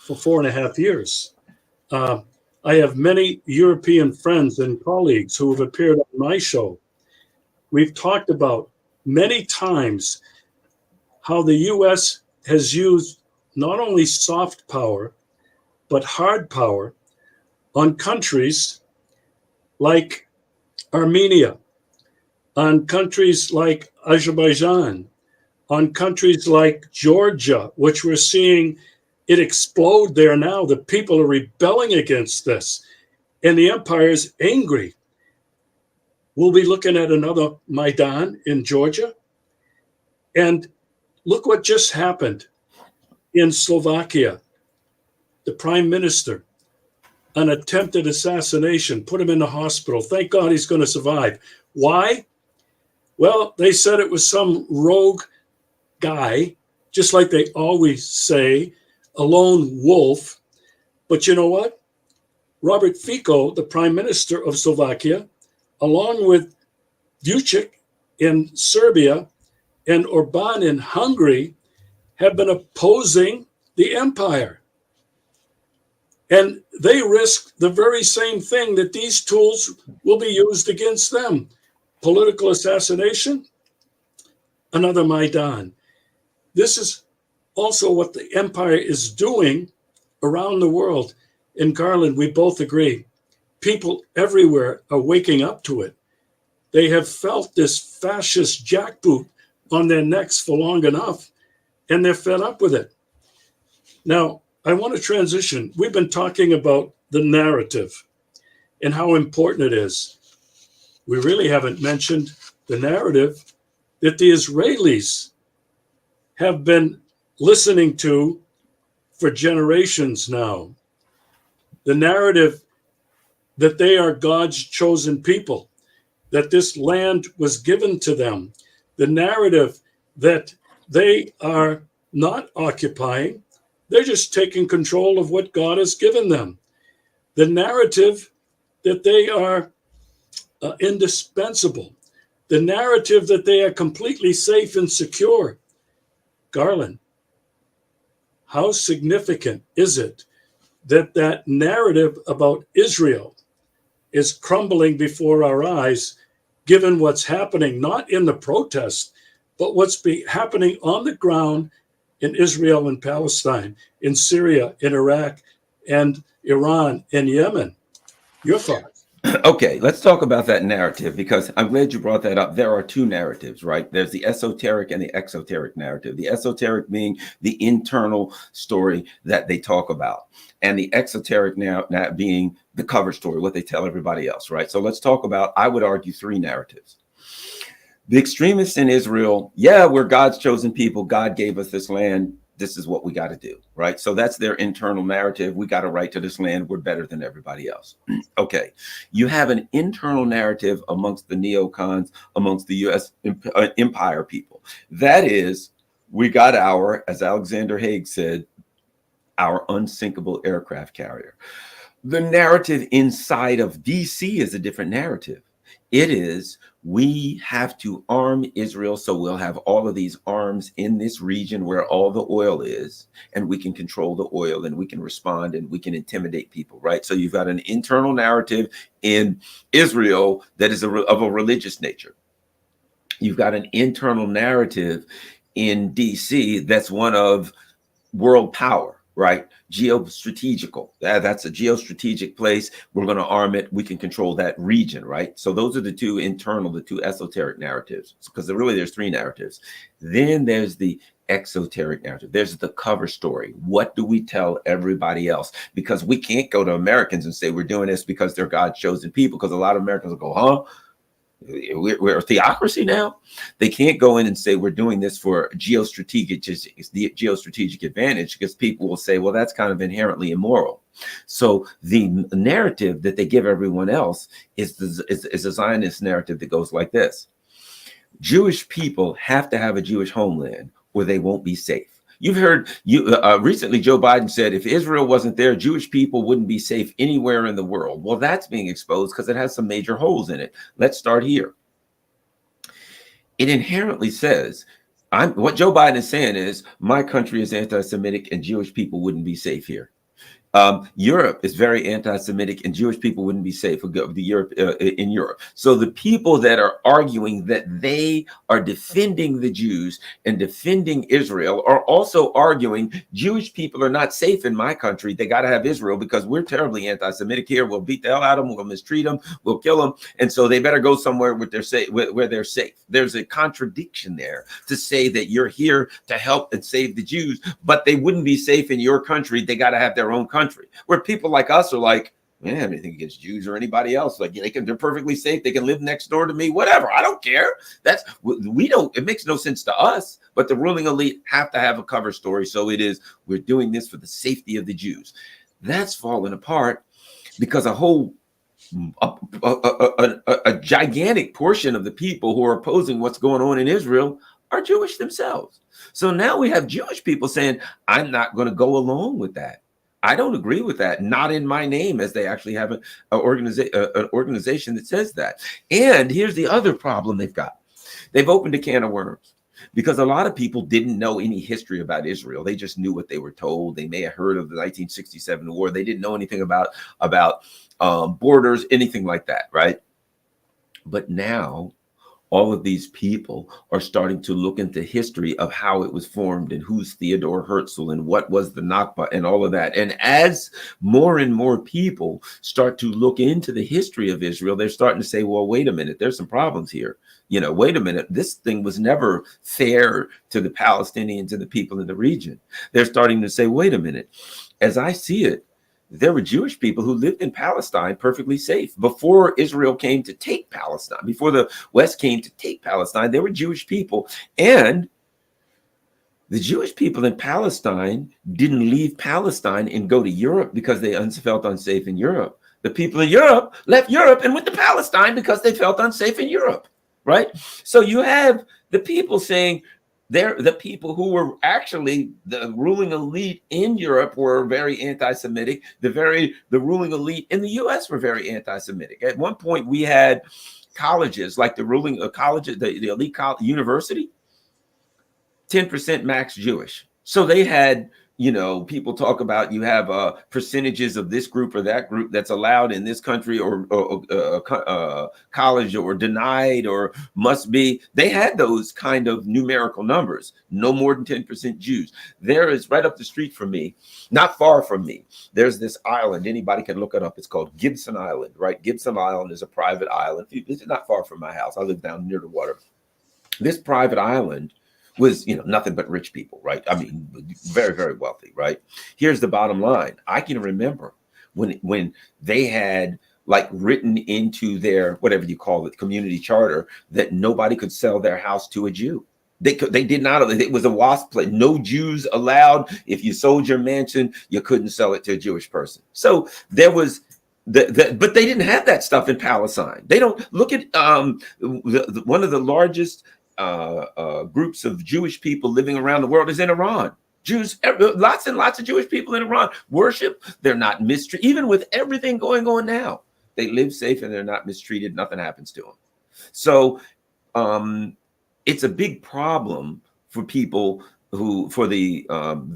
for 4.5 years. I have many European friends and colleagues who have appeared on my show. We've talked about many times how the U.S. has used not only soft power, but hard power on countries like Armenia, on countries like Azerbaijan, on countries like Georgia, which we're seeing it explode there now. The people are rebelling against this, and the empire is angry. We'll be looking at another Maidan in Georgia. And look what just happened in Slovakia. The prime minister, an attempted assassination, put him in the hospital. Thank God he's going to survive. Why? Well, they said it was some rogue guy, just like they always say, a lone wolf. But you know what? Robert Fico, the prime minister of Slovakia, along with Vučić in Serbia and Orban in Hungary, have been opposing the empire. And they risk the very same thing that these tools will be used against them. Political assassination, another Maidan. This is also what the empire is doing around the world. In Garland, we both agree. People everywhere are waking up to it. They have felt this fascist jackboot on their necks for long enough, and they're fed up with it. Now, I want to transition. We've been talking about the narrative and how important it is. We really haven't mentioned the narrative that the Israelis have been listening to for generations now. The narrative that they are God's chosen people, that this land was given to them. The narrative that they are not occupying, they're just taking control of what God has given them. The narrative that they are indispensable. The narrative that they are completely safe and secure. Garland, how significant is it that that narrative about Israel is crumbling before our eyes, given what's happening, not in the protest, but what's happening on the ground in Israel and Palestine, in Syria, in Iraq, and Iran, and Yemen? Your thoughts? Okay, let's talk about that narrative, because I'm glad you brought that up. There are two narratives, right? There's the esoteric and the exoteric narrative. The esoteric being the internal story that they talk about, and the exoteric now being the cover story, what they tell everybody else, right? So let's talk about, I would argue, three narratives. The extremists in Israel, yeah, we're God's chosen people. God gave us this land. This is what we got to do, right? So that's their internal narrative. We got a right to this land. We're better than everybody else. Okay. You have an internal narrative amongst the neocons, amongst the U.S. empire people. That is, we got our, as Alexander Haig said, our unsinkable aircraft carrier. The narrative inside of DC is a different narrative. It is, we have to arm Israel so we'll have all of these arms in this region where all the oil is, and we can control the oil and we can respond and we can intimidate people, right? So you've got an internal narrative in Israel that is of a religious nature. You've got an internal narrative in DC that's one of world power, right? Geostrategical. That's a geostrategic place. We're going to arm it. We can control that region, right? So those are the two internal, the two esoteric narratives, because really there's three narratives. Then there's the exoteric narrative. There's the cover story. What do we tell everybody else? Because we can't go to Americans and say we're doing this because they're God's chosen people, because a lot of Americans will go, huh? We're a theocracy now. They can't go in and say we're doing this for geostrategic, just the geostrategic advantage, because people will say, well, that's kind of inherently immoral. So the narrative that they give everyone else is a Zionist narrative that goes like this: Jewish people have to have a Jewish homeland or they won't be safe. You've heard recently Joe Biden said if Israel wasn't there, Jewish people wouldn't be safe anywhere in the world. Well, that's being exposed because it has some major holes in it. Let's start here. It inherently says, what Joe Biden is saying is my country is anti-Semitic and Jewish people wouldn't be safe here. Europe is very anti-Semitic and Jewish people wouldn't be safe in Europe. So the people that are arguing that they are defending the Jews and defending Israel are also arguing Jewish people are not safe in my country. They got to have Israel because we're terribly anti-Semitic here. We'll beat the hell out of them. We'll mistreat them. We'll kill them. And so they better go somewhere where they're safe. There's a contradiction there to say that you're here to help and save the Jews, but they wouldn't be safe in your country. They got to have their own country. Where people like us are like, man, I have anything against Jews or anybody else. Like they're perfectly safe. They can live next door to me, whatever. I don't care. It makes no sense to us, but the ruling elite have to have a cover story. So it is, we're doing this for the safety of the Jews. That's fallen apart because a gigantic portion of the people who are opposing what's going on in Israel are Jewish themselves. So now we have Jewish people saying, I'm not going to go along with that. I don't agree with that. Not in my name, as they actually have an organization that says that. And here's the other problem they've got. They've opened a can of worms because a lot of people didn't know any history about Israel. They just knew what they were told. They may have heard of the 1967 war. They didn't know anything about borders, anything like that, right? But now all of these people are starting to look into history of how it was formed and who's Theodore Herzl and what was the Nakba and all of that. And as more and more people start to look into the history of Israel, they're starting to say, well, wait a minute, there's some problems here. Wait a minute, this thing was never fair to the Palestinians and the people in the region. They're starting to say, wait a minute, as I see it, there were Jewish people who lived in Palestine perfectly safe. Before Israel came to take Palestine, before the West came to take Palestine, there were Jewish people. And the Jewish people in Palestine didn't leave Palestine and go to Europe because they felt unsafe in Europe. The people in Europe left Europe and went to Palestine because they felt unsafe in Europe, right? So you have the people saying, they're the people who were actually the ruling elite in Europe were very anti-Semitic. The ruling elite in the U.S. were very anti-Semitic. At one point, we had colleges like the ruling colleges, the elite college, university, 10% max Jewish. So they had, people talk about you have percentages of this group or that group that's allowed in this country or college or denied or must be. They had those kind of numerical numbers, no more than 10% Jews. There is right up the street from me, not far from me, there's this island. Anybody can look it up. It's called Gibson Island, right? Gibson Island is a private island. It's not far from my house. I live down near the water. This private island was, nothing but rich people, right? I mean, very, very wealthy, right? Here's the bottom line. I can remember when they had like written into their, whatever you call it, community charter, that nobody could sell their house to a Jew. They did not. It was a WASP play. No Jews allowed. If you sold your mansion, you couldn't sell it to a Jewish person. So there was but they didn't have that stuff in Palestine. They don't. Look at one of the largest groups of Jewish people living around the world is in Iran. Jews, lots and lots of Jewish people in Iran worship. They're not mistreated. Even with everything going on now, they live safe and they're not mistreated. Nothing happens to them. So it's a big problem for people for the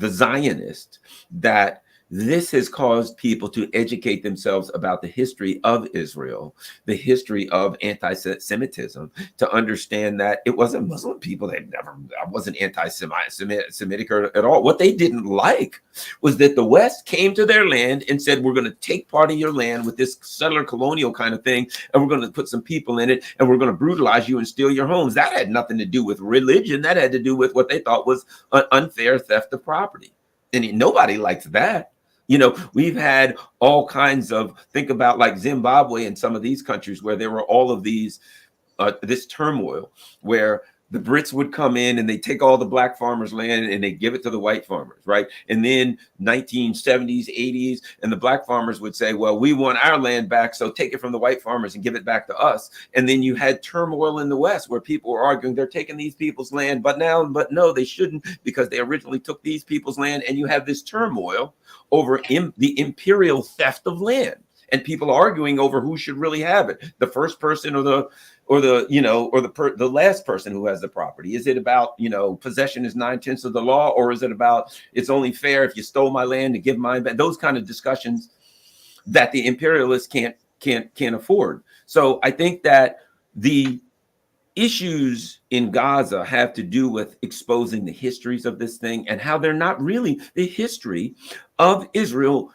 Zionists, that this has caused people to educate themselves about the history of Israel, the history of anti-Semitism, to understand that it wasn't Muslim people. I wasn't anti-Semitic at all. What they didn't like was that the West came to their land and said, we're going to take part of your land with this settler colonial kind of thing, and we're going to put some people in it, and we're going to brutalize you and steal your homes. That had nothing to do with religion. That had to do with what they thought was an unfair theft of property. And nobody likes that. You know, we've had all kinds of, think about like Zimbabwe and some of these countries where there were all of these, this turmoil where the Brits would come in and they take all the black farmers' land and they give it to the white farmers, right? And then 1970s, 80s, and the black farmers would say, well, we want our land back, so take it from the white farmers and give it back to us. And then you had turmoil in the West where people were arguing they're taking these people's land, but no, they shouldn't, because they originally took these people's land. And you have this turmoil over the imperial theft of land, and people arguing over who should really have it, the first person or the last person who has the property. Is it about, possession is 9/10 of the law, or is it about it's only fair if you stole my land to give mine back? Those kind of discussions that the imperialists can't afford. So I think that the issues in Gaza have to do with exposing the histories of this thing and how they're not really the history of Israel.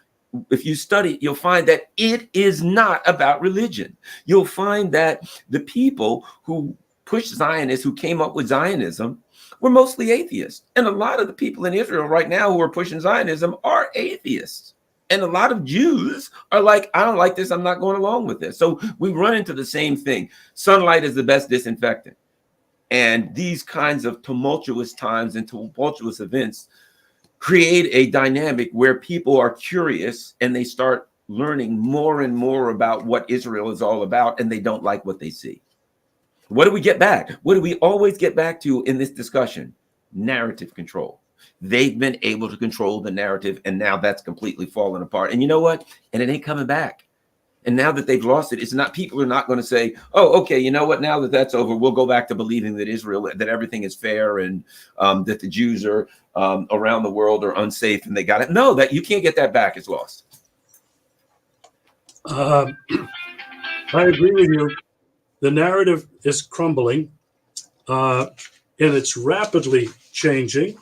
If you study it, you'll find that it is not about religion. You'll find that the people who pushed Zionists, who came up with Zionism, were mostly atheists. And a lot of the people in Israel right now who are pushing Zionism are atheists. And a lot of Jews are like, I don't like this, I'm not going along with this. So we run into the same thing. Sunlight is the best disinfectant. And these kinds of tumultuous times and tumultuous events create a dynamic where people are curious and they start learning more and more about what Israel is all about, and they don't like what they see. What do we get back? What do we always get back to in this discussion? Narrative control. They've been able to control the narrative, and now that's completely fallen apart. And you know what? And it ain't coming back. And now that they've lost it, people are not going to say, oh, okay, you know what? Now that that's over, we'll go back to believing that that everything is fair, and that the Jews are around the world are unsafe and they got it. No, that you can't get that back. It's lost. I agree with you. The narrative is crumbling, and it's rapidly changing.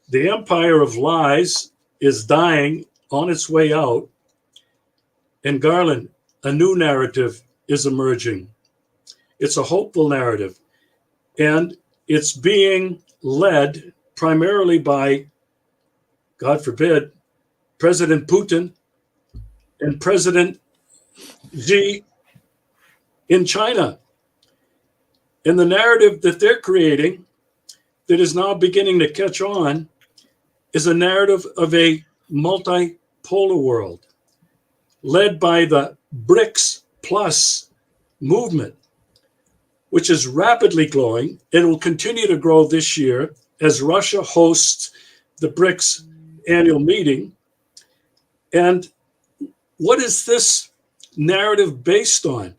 The empire of lies is dying on its way out. And Garland, a new narrative is emerging. It's a hopeful narrative. And it's being led primarily by, God forbid, President Putin and President Xi in China. And the narrative that they're creating, that is now beginning to catch on, is a narrative of a multipolar world, led by the BRICS Plus movement, which is rapidly growing. It will continue to grow this year as Russia hosts the BRICS annual meeting. And what is this narrative based on?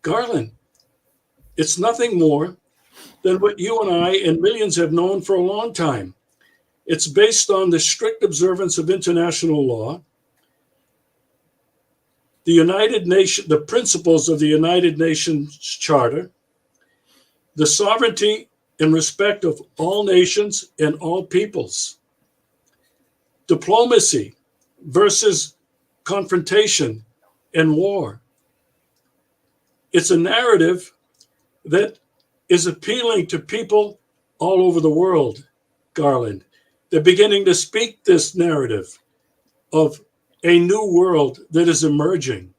Garland, it's nothing more than what you and I and millions have known for a long time. It's based on the strict observance of international law, the principles of the United Nations Charter, the sovereignty and respect of all nations and all peoples, diplomacy versus confrontation and war. It's a narrative that is appealing to people all over the world, Garland. They're beginning to speak this narrative of a new world that is emerging.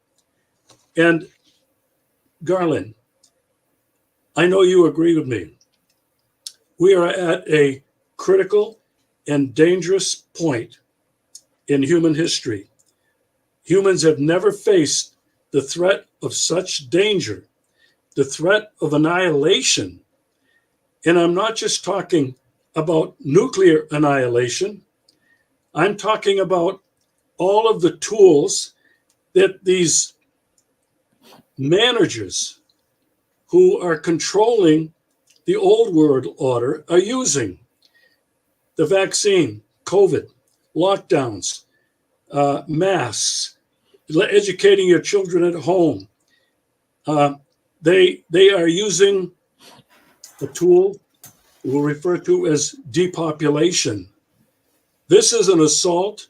And Garland, I know you agree with me. We are at a critical and dangerous point in human history. Humans have never faced the threat of such danger, the threat of annihilation. And I'm not just talking about nuclear annihilation. I'm talking about all of the tools that these managers who are controlling the old world order are using. The vaccine, COVID, lockdowns, masks, educating your children at home. They are using a tool we'll refer to as depopulation. This is an assault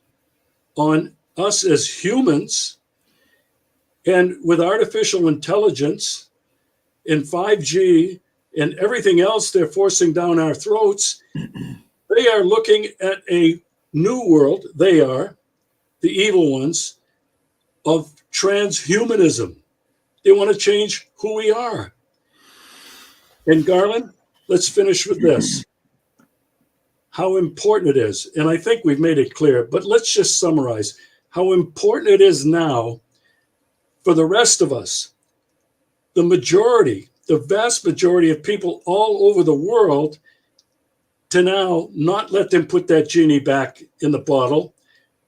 on us as humans, and with artificial intelligence and 5G and everything else they're forcing down our throats, they are looking at a new world. They are the evil ones of transhumanism. They want to change who we are. And Garland, let's finish with this. How important it is, and I think we've made it clear, but let's just summarize how important it is now for the rest of us, the majority, the vast majority of people all over the world, to now not let them put that genie back in the bottle,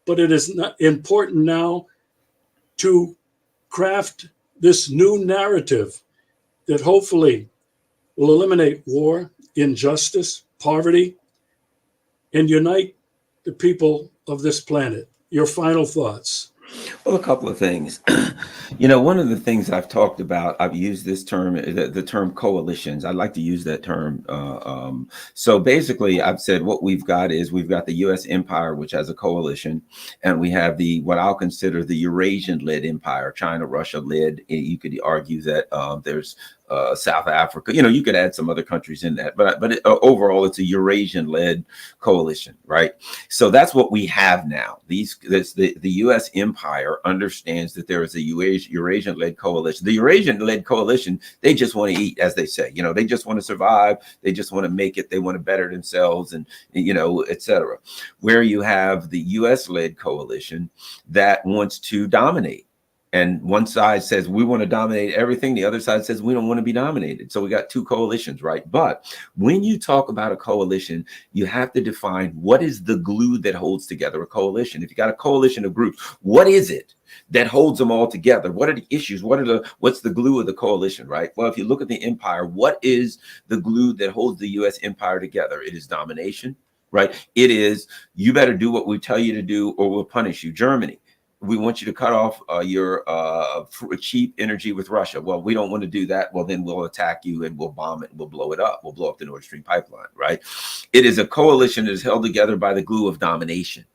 but it is not important now to craft this new narrative that hopefully will eliminate war, injustice, poverty, and unite the people of this planet. Your final thoughts. Well, a couple of things. One of the things I've talked about, I've used this term, the term coalitions. I like to use that term. So basically, I've said what we've got is we've got the U.S. empire, which has a coalition, and we have what I'll consider the Eurasian-led empire, China, Russia-led. You could argue that there's South Africa. You could add some other countries in that, but overall, it's a Eurasian-led coalition, right? So that's what we have now. The U.S. empire understands that there is a Eurasian-led coalition. The Eurasian-led coalition, they just want to eat, as they say. They just want to survive. They just want to make it. They want to better themselves, and et cetera. Where you have the U.S.-led coalition that wants to dominate. And one side says we want to dominate everything. The other side says we don't want to be dominated. So we got two coalitions, right? But when you talk about a coalition, you have to define what is the glue that holds together a coalition. If you got a coalition of groups, what is it that holds them all together? What are the issues? What's the glue of the coalition, right? Well, if you look at the empire, what is the glue that holds the U.S. empire together? It is domination, right? It is, you better do what we tell you to do or we'll punish you. Germany. We want you to cut off your cheap energy with Russia. Well, we don't want to do that. Well, then we'll attack you and we'll bomb it and we'll blow it up. We'll blow up the Nord Stream pipeline, right? It is a coalition that is held together by the glue of domination.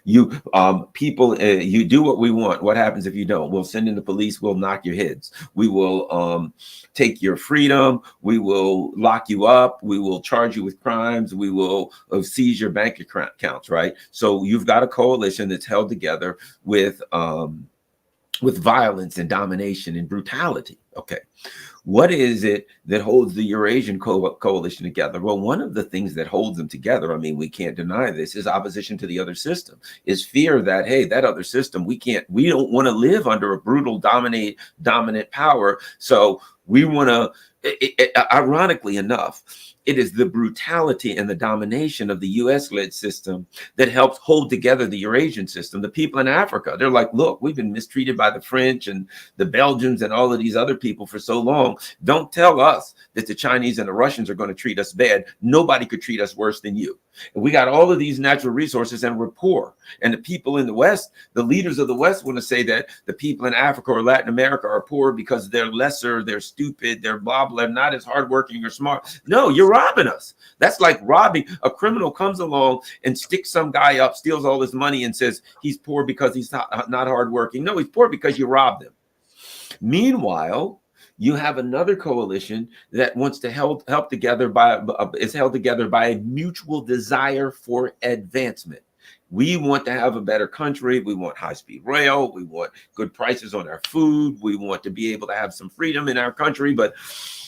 You do what we want. What happens if you don't? We'll send in the police. We'll knock your heads. We will take your freedom. We will lock you up. We will charge you with crimes. We will seize your bank accounts. Right. So you've got a coalition that's held together with violence and domination and brutality. Okay. What is it that holds the Eurasian coalition together? Well, one of the things that holds them together, I mean, we can't deny this, is opposition to the other system, is fear that, hey, that other system, we don't want to live under a brutal, dominant power. So we want to, ironically enough, it is the brutality and the domination of the U.S.-led system that helps hold together the Eurasian system. The people in Africa, they're like, look, we've been mistreated by the French and the Belgians and all of these other people for so long. Don't tell us that the Chinese and the Russians are going to treat us bad. Nobody could treat us worse than you. And we got all of these natural resources and we're poor. And the people in the West, the leaders of the West want to say that the people in Africa or Latin America are poor because they're lesser, they're stupid, they're blah, blah, not as hardworking or smart. No, you're robbing us. That's like robbing. A criminal comes along and sticks some guy up, steals all his money and says he's poor because he's not hardworking. No, he's poor because you robbed him. Meanwhile, you have another coalition that wants to help together is held together by a mutual desire for advancement. We want to have a better country. We want high-speed rail. We want good prices on our food. We want to be able to have some freedom in our country. But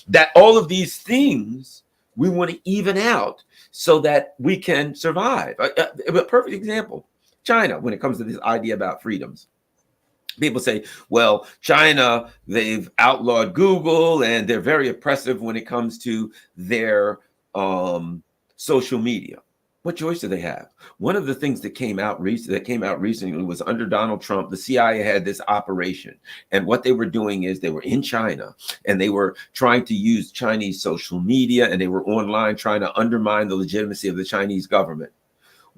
that all of these things we want to even out so that we can survive. A perfect example, China, when it comes to this idea about freedoms. People say, well, China, they've outlawed Google and they're very oppressive when it comes to their social media. What choice do they have? One of the things that came out recently was under Donald Trump, the CIA had this operation. And what they were doing is they were in China and they were trying to use Chinese social media and they were online trying to undermine the legitimacy of the Chinese government.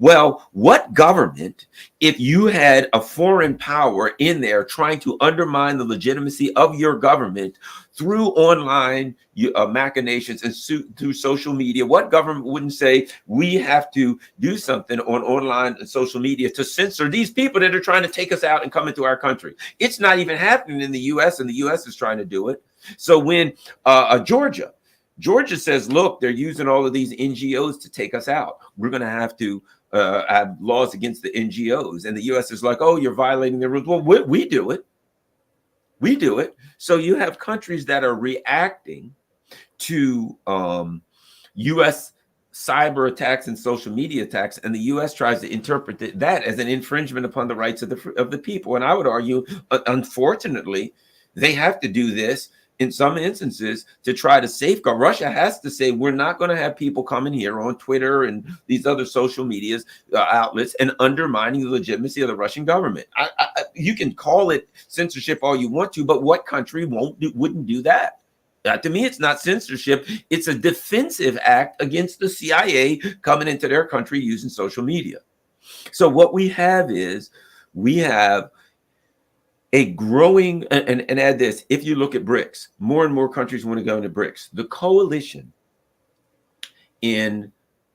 Well, what government, if you had a foreign power in there trying to undermine the legitimacy of your government through online machinations and through social media, what government wouldn't say we have to do something on online and social media to censor these people that are trying to take us out and come into our country? It's not even happening in the U.S. and the U.S. is trying to do it. So when Georgia says, look, they're using all of these NGOs to take us out, we're going to have to have laws against the NGOs. And the U.S. is like, oh, you're violating the rules. Well, we do it. We do it. So you have countries that are reacting to U.S. cyber attacks and social media attacks, and the U.S. tries to interpret that as an infringement upon the rights of the people. And I would argue, unfortunately, they have to do this in some instances to try to safeguard. Russia has to say, we're not going to have people coming here on Twitter and these other social media outlets and undermining the legitimacy of the Russian government. You can call it censorship all you want to, but what country wouldn't do that? To me, it's not censorship. It's a defensive act against the CIA coming into their country using social media. So what we have is we have a growing, and add this, if you look at BRICS, more and more countries want to go into BRICS. The coalition in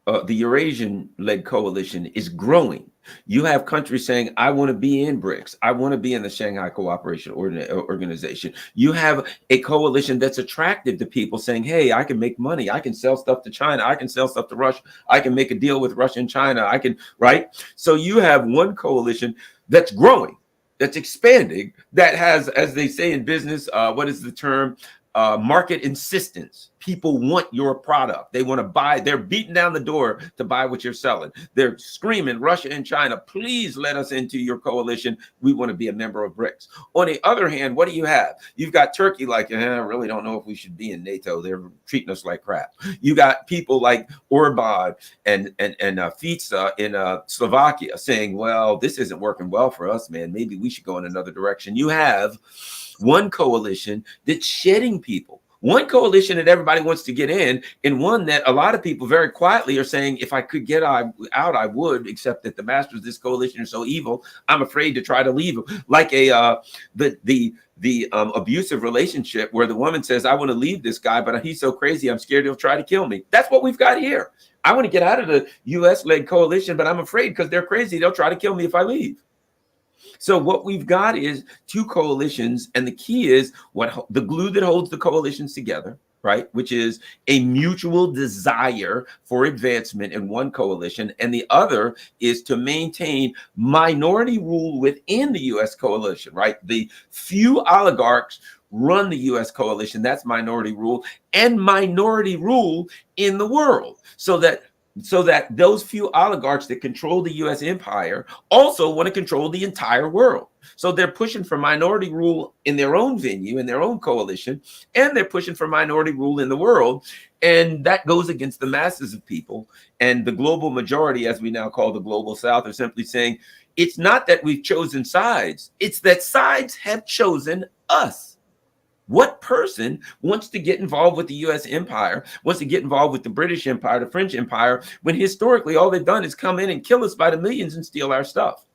the Eurasian-led coalition is growing. You have countries saying, I want to be in BRICS. I want to be in the Shanghai Cooperation Organization. You have a coalition that's attractive to people saying, hey, I can make money. I can sell stuff to China. I can sell stuff to Russia. I can make a deal with Russia and China. I can, right? So you have one coalition that's growing, that's expanding, that has, as they say in business, what is the term? Market insistence. People want your product. They want to buy. They're beating down the door to buy what you're selling. They're screaming, Russia and China, please let us into your coalition. We want to be a member of BRICS. On the other hand, what do you have? You've got Turkey like, I really don't know if we should be in NATO. They're treating us like crap. You got people like Orban and Fica in Slovakia saying, well, this isn't working well for us, man. Maybe we should go in another direction. You have one coalition that's shedding people, one coalition that everybody wants to get in, and one that a lot of people very quietly are saying, if I could get out, I would, except that the masters of this coalition are so evil, I'm afraid to try to leave. Like the abusive relationship where the woman says, I want to leave this guy, but he's so crazy, I'm scared he'll try to kill me. That's what we've got here. I want to get out of the US-led coalition, but I'm afraid because they're crazy, they'll try to kill me if I leave. So what we've got is two coalitions, and the key is what the glue that holds the coalitions together, right? Which is a mutual desire for advancement in one coalition, and the other is to maintain minority rule within the U.S. coalition, right? The few oligarchs run the U.S. coalition, that's minority rule, and minority rule in the world, so that those few oligarchs that control the U.S. empire also want to control the entire world. So they're pushing for minority rule in their own venue, in their own coalition, and they're pushing for minority rule in the world. And that goes against the masses of people. And the global majority, as we now call the global South, are simply saying, it's not that we've chosen sides, it's that sides have chosen us. What person wants to get involved with the U.S. empire, wants to get involved with the British Empire, the French Empire, when historically all they've done is come in and kill us by the millions and steal our stuff?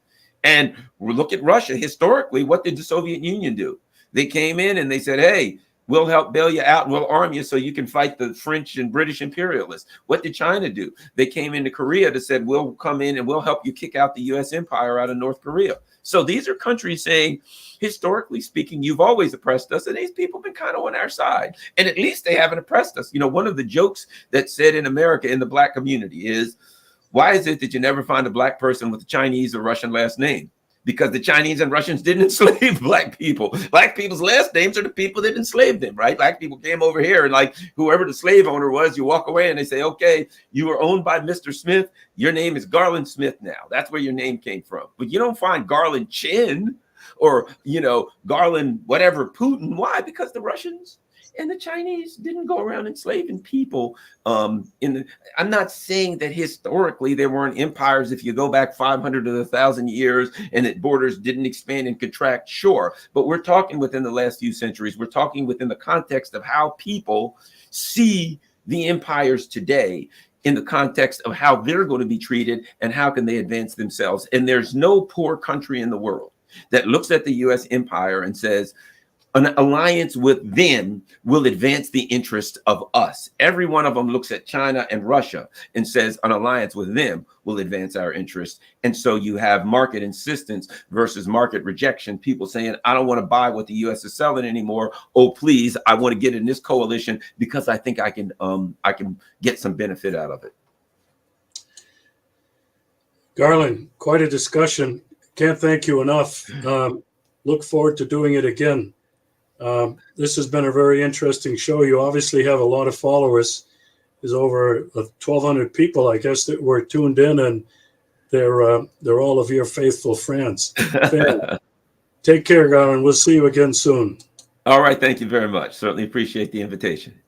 And we look at Russia. Historically, what did the Soviet Union do? They came in and they said, hey, we'll help bail you out and we'll arm you so you can fight the French and British imperialists. What did China do? They came into Korea to said, we'll come in and we'll help you kick out the U.S. empire out of North Korea. So these are countries saying, historically speaking, you've always oppressed us, and these people have been kind of on our side. And at least they haven't oppressed us. You know, one of the jokes that's said in America in the Black community is, Why is it that you never find a black person with a Chinese or Russian last name? Because the Chinese and Russians didn't enslave black people. Black people's last names are the people that enslaved them, right? Black people came over here, and like whoever the slave owner was, you walk away and they say, okay, you were owned by Mr. Smith. Your name is Garland Smith now. That's where your name came from. But you don't find Garland Chin or, you know, Garland whatever Putin. Why? Because the Russians and the Chinese didn't go around enslaving people. I'm not saying that historically there weren't empires if you go back 500 to 1,000 years and that borders didn't expand and contract, sure. But we're talking within the last few centuries. We're talking within the context of how people see the empires today in the context of how they're going to be treated and how can they advance themselves. And there's no poor country in the world that looks at the U.S. empire and says, an alliance with them will advance the interest of us. Every one of them looks at China and Russia and says an alliance with them will advance our interest. And so you have market insistence versus market rejection. People saying, I don't want to buy what the U.S. is selling anymore. Oh, please, I want to get in this coalition because I think I can get some benefit out of it. Garland, quite a discussion. Can't thank you enough. Look forward to doing it again. This has been a very interesting show. You obviously have a lot of followers. There's over 1,200 people, I guess, that were tuned in, and they're all of your faithful fans. Take care, Garland. We'll see you again soon. All right. Thank you very much. Certainly appreciate the invitation.